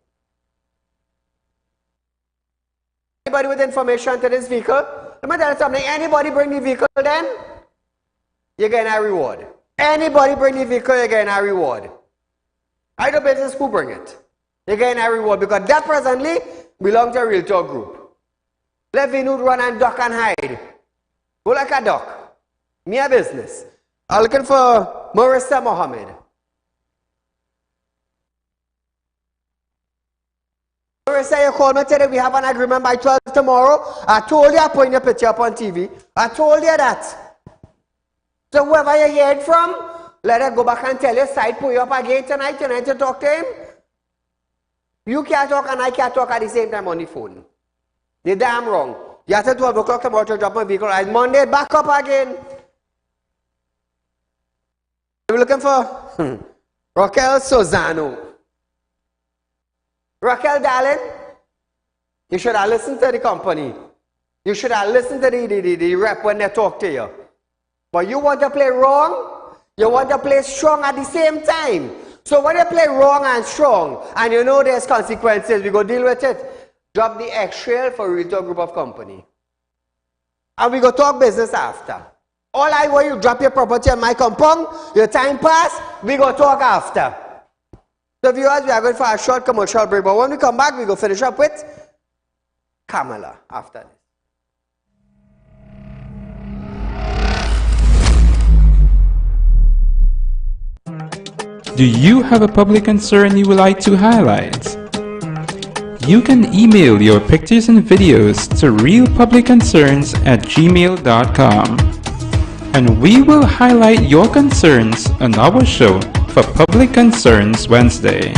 [SPEAKER 1] Anybody with information to this vehicle? Let me tell you something. Anybody bring the vehicle then, you're getting a reward. Anybody bring the vehicle, you're getting a reward. I don't business who bring it. You're getting a reward because that presently belongs to a realtor group. Let Vinod run and duck and hide. Go like a duck. Me a business. I'm looking for Marissa Mohammed. Marissa, you called me today. We have an agreement by 12 tomorrow. I told you I put your picture up on TV. I told you that. So whoever you hear it from, let her go back and tell your side, put you up again tonight to talk to him. You can't talk and I can't talk at the same time on the phone. You're damn wrong. You have to 12 o'clock tomorrow to drop my vehicle. And Monday, back up again. We're looking for Raquel Sozano. Raquel, darling, you should have listened to the company. You should have listened to the rep when they talk to you. But you want to play wrong, you want to play strong at the same time. So when you play wrong and strong, and you know there's consequences, we go deal with it. Drop the X-Trail for Realtor Group of Company. And we go talk business after. All I want you drop your property on my compound, your time pass, we go talk after. So viewers, we are going for a short commercial break, but when we come back, we go finish up with Kamala after this.
[SPEAKER 4] Do you have a public concern you would like to highlight? You can email your pictures and videos to realpublicconcerns@gmail.com, and we will highlight your concerns on our show for Public Concerns Wednesday.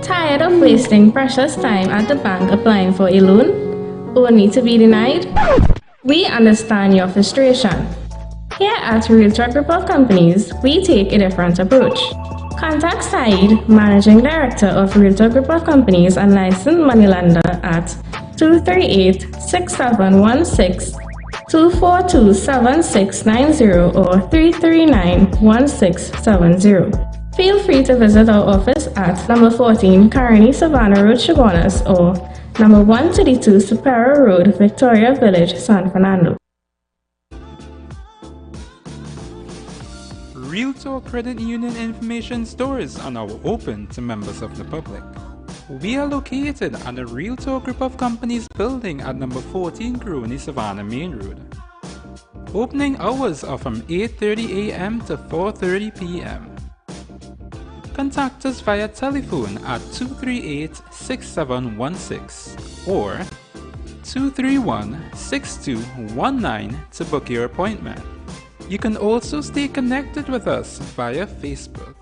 [SPEAKER 5] Tired of wasting precious time at the bank applying for a loan, only to be denied? We understand your frustration. Here at Realtor Group of Companies, we take a different approach. Contact Saieed, Managing Director of Realtor Group of Companies and licensed moneylender at 238-6716, 242-7690 or 339-1670. Feel free to visit our office at number 14 Caroni Savannah Road, Chaguanas, or number 132 Superior Road, Victoria Village, San Fernando.
[SPEAKER 4] Realtor Credit Union information stores are now open to members of the public. We are located at the Realtor Group of Companies building at number 14 Caroni Savannah Main Road. Opening hours are from 8:30 a.m. to 4:30 p.m. Contact us via telephone at 238-6716 or 231-6219 to book your appointment. You can also stay connected with us via Facebook.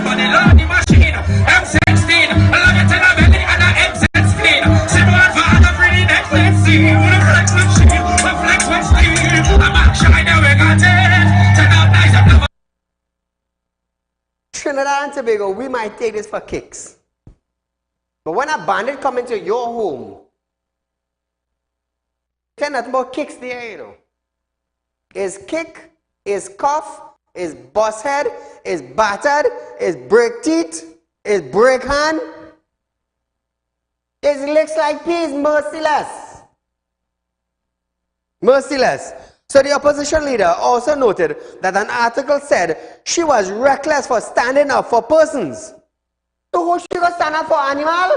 [SPEAKER 8] For the
[SPEAKER 1] Tobago, we might take this for kicks. But when a bandit come into your home, tell nothing about kicks there, you know. Is kick, is cuff, is bust head, is battered, is break teeth, is break hand. It looks like peas, merciless. Merciless. So the opposition leader also noted that an article said she was reckless for standing up for persons. So who she gonna stand up for animal?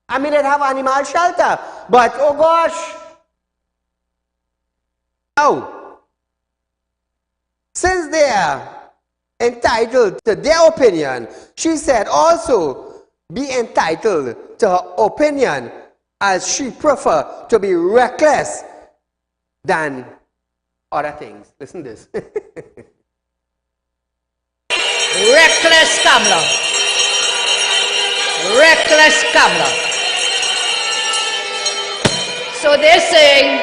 [SPEAKER 1] I mean, they have animal shelter. But, oh gosh. Now, since they are entitled to their opinion, she said also be entitled to her opinion, as she prefer to be reckless than other things. Listen to this.
[SPEAKER 6] Reckless Kamala. Reckless Kamala. So they're saying,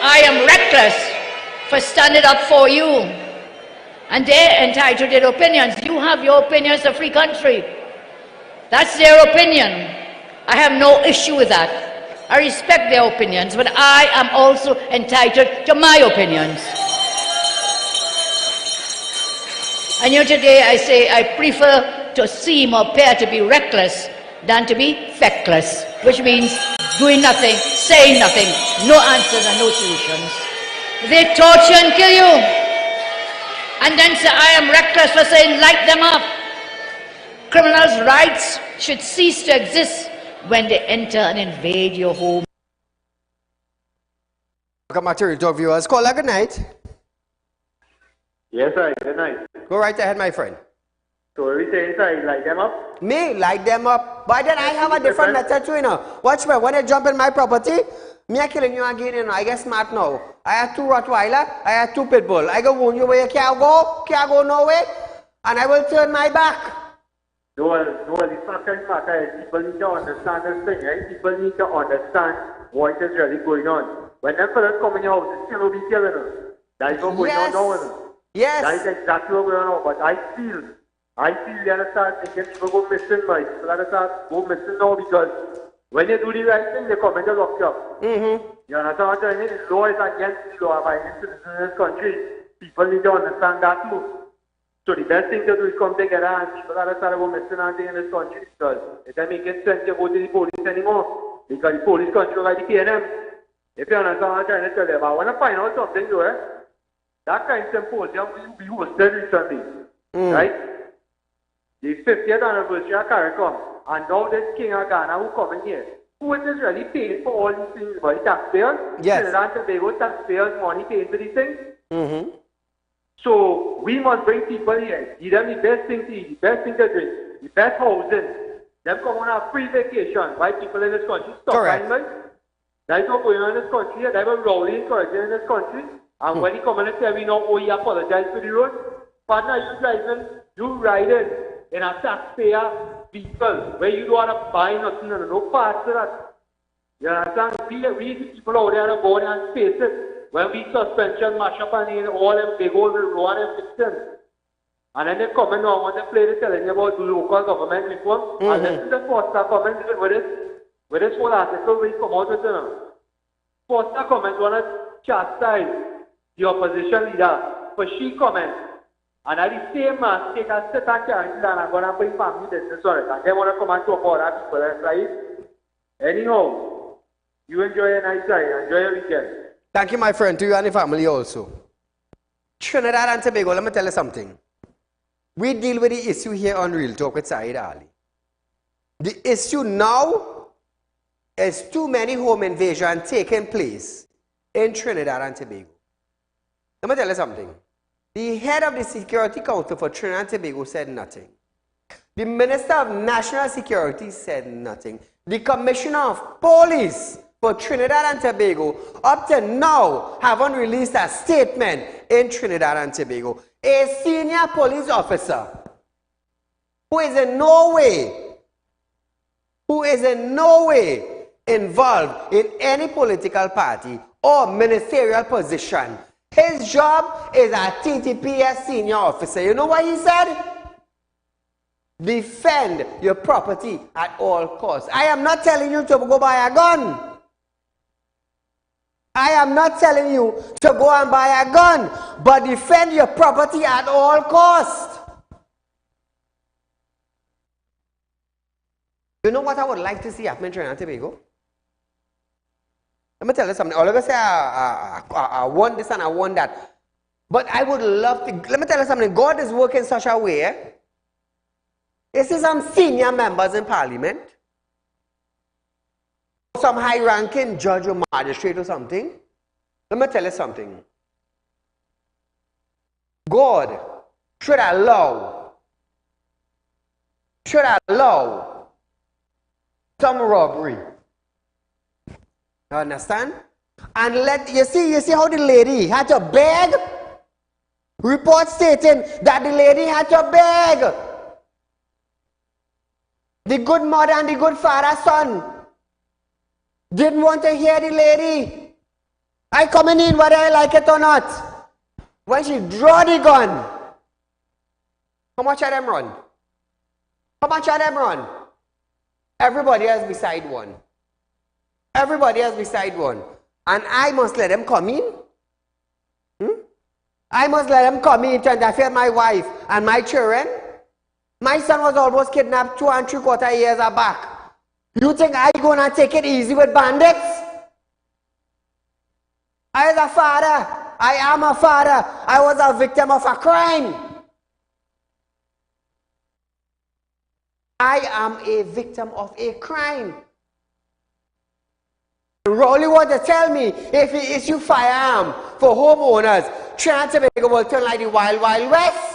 [SPEAKER 6] I am reckless for standing up for you. And they're entitled to their opinions. You have your opinion, it's a free country. That's their opinion. I have no issue with that. I respect their opinions, but I am also entitled to my opinions. And you know, today I say I prefer to seem or appear to be reckless than to be feckless, which means doing nothing, saying nothing, no answers and no solutions. They torture and kill you. And then say, I am reckless for saying, light them up. Criminals' rights should cease to exist when they enter and invade your home.
[SPEAKER 1] Welcome back to Real Talk viewers. Caller, good night.
[SPEAKER 8] Yes, sir. Good night.
[SPEAKER 1] Go right ahead, my friend.
[SPEAKER 8] So what are we saying, sir? Light them up?
[SPEAKER 1] Me, light them up. But then I have a different method too, you know. Watch me, when you jump in my property, me are killing you again, you know. I get smart now. I have 2 Rottweiler, I have 2 pit bull. I go wound you where you can't go nowhere, and I will turn my back.
[SPEAKER 8] No, the second matter is people need to understand this thing, right? People need to understand what is really going on. When them fellas come in your house, it's still be killing them. That is what's going on now.
[SPEAKER 1] Yes.
[SPEAKER 8] That is exactly what's going on. But I feel they understand thinking people go missing, right? People understand go missing now because when you do the right thing, they come and they lock you up. You understand what I'm saying? The law is against the law-abiding citizens in this country. People need to understand that too. So the best thing to do is come together and people understand about missing and things in this country because it doesn't make sense to go to the police anymore because the police control the PNM. If you understand what I'm trying to tell you, but I want to find out something though, that kind of symposium will be hosted recently, right? The 50th anniversary of CARICOM, and now this King of Ghana who come in here. Who is really paying for all these things? By taxpayers?
[SPEAKER 1] Yes.
[SPEAKER 8] Trinidad and Tobago taxpayers money paying for these things? So we must bring people here, give them the best thing to eat, the best thing to drink, the best housing. Them come on a free vacation. Why people in this country stop buying money? That's what's going on in this country. They were rowing encouraging in this country. And when he come in and say, we know, oh, he apologize for the road. Partner, you riding in a taxpayer vehicle where you don't want to buy nothing and no parts of that. You understand? We people out there to go there and face it. When we suspension, mash up and all them big old road and fix them. And then they come in now and they play the telling you about the local government reform. And this is the Foster comment with this whole article we come out with them. Foster comment want to chastise the opposition leader for she comment. And at the same man take a sit and carry and I'm going to bring family business on it. And they want to come and talk about that people, right? Anyhow, you enjoy your night time, enjoy your weekend.
[SPEAKER 1] Thank you, my friend, to you and the family also. Trinidad and Tobago, let me tell you something. We deal with the issue here on Real Talk with Saieed Ali. The issue now is too many home invasions taking place in Trinidad and Tobago. Let me tell you something. The head of the Security Council for Trinidad and Tobago said nothing. The Minister of National Security said nothing. The Commissioner of Police for Trinidad and Tobago up to now haven't released a statement in Trinidad and Tobago. A senior police officer who is in no way involved in any political party or ministerial position. His job is a TTPS senior officer. You know what he said? Defend your property at all costs. I am not telling you to go buy a gun. I am not telling you to go and buy a gun, but defend your property at all costs. You know what I would like to see happen in Trinidad and Tobago? Let me tell you something. All of us say I want this and I want that. But I would love to, let me tell you something. God is working such a way. You see some senior members in parliament, some high-ranking judge or magistrate or something. Let me tell you something. God should allow some robbery. You understand? And you see how the lady had to beg? Report stating that the lady had to beg. The good mother and the good father son didn't want to hear the lady. I coming in whether I like it or not. When she draw the gun, how much of them run? How much of them run? Everybody else beside one. Everybody else beside one. And I must let them come in. I must let them come in to interfere with my wife and my children. My son was almost kidnapped 2 3/4 years back. You think I'm going to take it easy with bandits? I am a father. I was a victim of a crime. I am a victim of a crime. Rolly want to tell me if he issue firearm for homeowners, Trinidad and Tobago will turn like the Wild Wild West.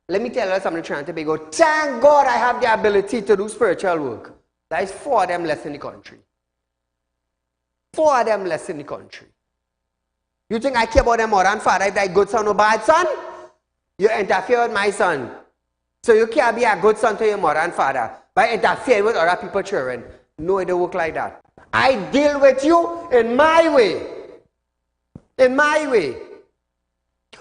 [SPEAKER 1] Let me tell you something, Trinidad and Tobago. Thank God I have the ability to do spiritual work. There is 4 of them less in the country. 4 of them less in the country. You think I care about them more than father if they're good son or bad son? You interfere with my son. So you can't be a good son to your mother and father by interfering with other people's children. No, it don't work like that. I deal with you in my way. In my way.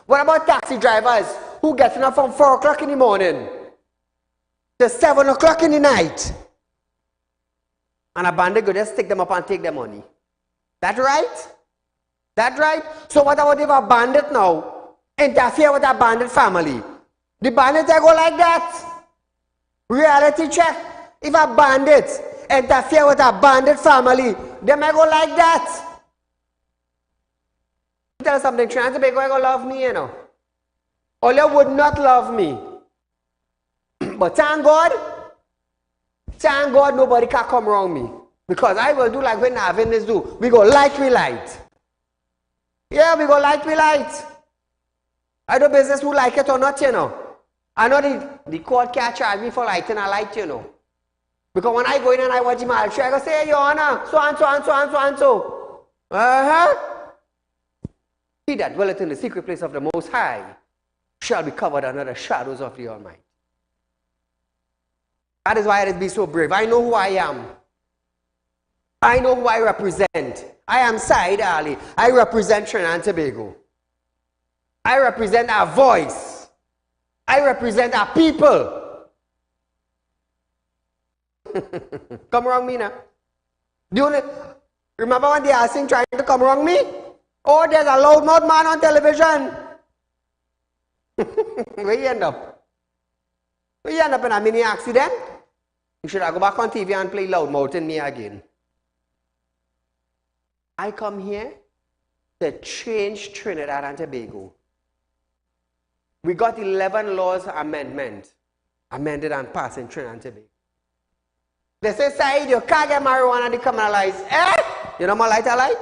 [SPEAKER 1] What about taxi drivers who get up from 4 o'clock in the morning to 7 o'clock in the night? And a bandit go just stick them up and take their money. That right? That right? So what about if a bandit now interfere with a bandit family? The bandit they go like that. Reality check. If a bandit interfere with a bandit family, they may go like that. Tell you something, Trinidad and Tobago go love me, you know. Or they would not love me. But thank God nobody can come around me. Because I will do like when Navinis do. We go light, we light. Yeah, we go light, we light. I do business who like it or not, you know. I know the court can't charge me for lighting a light, you know. Because when I go in and I watch him, I go say, Your Honor, so and so and so and so and so. He that dwelleth in the secret place of the Most High shall be covered under the shadows of the Almighty. That is why I be so brave. I know who I am. I know who I represent. I am Saieed Ali. I represent Trinidad and Tobago. I represent our voice. I represent our people. Come around me now. Remember when they asked him trying to come around me? Oh, there's a loudmouth man on television. Where you end up? Where you end up in a mini accident? You should have go back on TV and play loudmouth in me again. I come here to change Trinidad and Tobago. We got 11 laws amended and passed in Trinidad and Tobago. They say, Saieed, you can't get marijuana decriminalized. Eh? You know my light a light?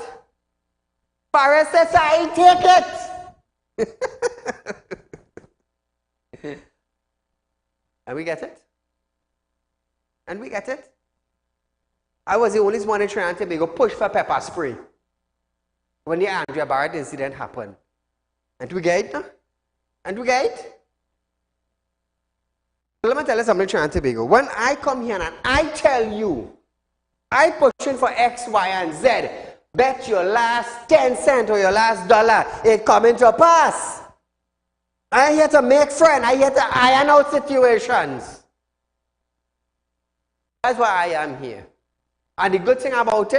[SPEAKER 1] Paris says, Saieed, take it. And we get it. And we get it. I was the only one in Trinidad and Tobago push for pepper spray when the Andrea Barrett incident happened. And we get it? And we get it? Let me tell you something, Trinidad and Tobago. When I come here and I tell you, I pushing for X, Y, and Z, bet your last 10 cents or your last dollar, it coming to pass. I'm here to make friends. I'm here to iron out situations. That's why I am here. And the good thing about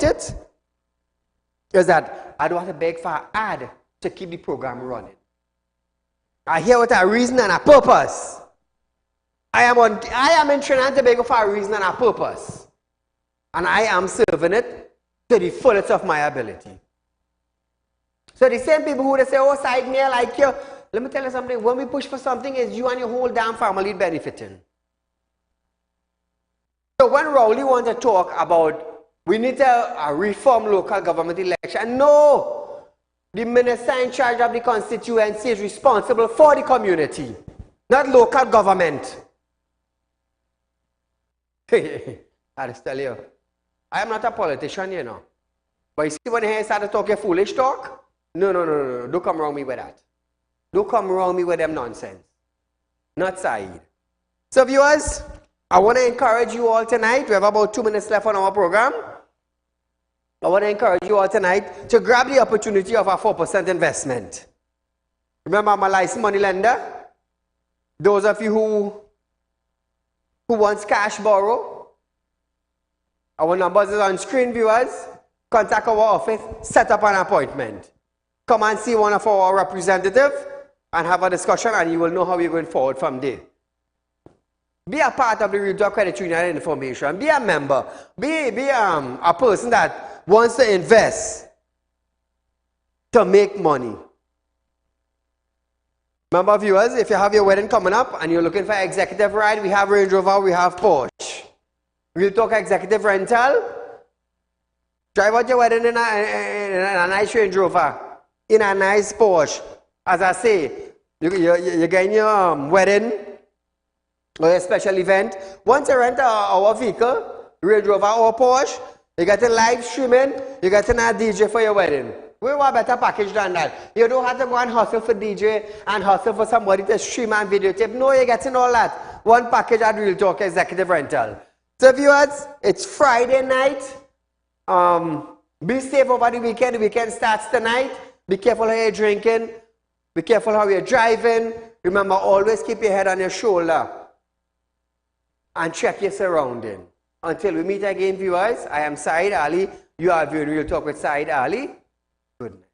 [SPEAKER 1] it is that I don't have to beg for an ad to keep the program running. I here with a reason and a purpose. I am in Trinidad and Tobago for a reason and a purpose. And I am serving it to the fullest of my ability. So the same people who they say, oh, Saieed, me, I like you. Let me tell you something. When we push for something, it's you and your whole damn family benefiting. So when Rowley wants to talk about we need to reform local government election, no. The minister in charge of the constituency is responsible for the community, not local government. I just tell you, I am not a politician, you know. But you see when he started talking foolish talk? No. Don't come around me with that. Don't come around me with them nonsense. Not Saieed. So viewers, I want to encourage you all tonight. We have about 2 minutes left on our program. I want to encourage you all tonight to grab the opportunity of a 4% investment. Remember, I'm a licensed money lender. Those of you who wants cash borrow, our numbers is on screen, viewers. Contact our office, set up an appointment. Come and see one of our representatives and have a discussion, and you will know how we're going forward from there. Be a part of the Real Talk Credit Union information. Be a member. Be a person that wants to invest to make money. Remember, viewers, if you have your wedding coming up and you're looking for executive ride, we have Range Rover, we have Porsche. We'll talk executive rental. Drive out your wedding in a nice Range Rover, in a nice Porsche. As I say, you're getting your wedding or a special event. Once you rent our vehicle, Range Rover or Porsche, you get a live streaming, you get a DJ for your wedding. We want a better package than that. You don't have to go and hustle for DJ and hustle for somebody to stream and videotape. No, you're getting all that. One package at Real Talk Executive Rental. So viewers, it's Friday night. Be safe over the weekend. The weekend starts tonight. Be careful how you're drinking. Be careful how you're driving. Remember, always keep your head on your shoulder. And check your surrounding. Until we meet again, viewers, I am Saieed Ali. You are viewing Real Talk with Saieed Ali. Good night.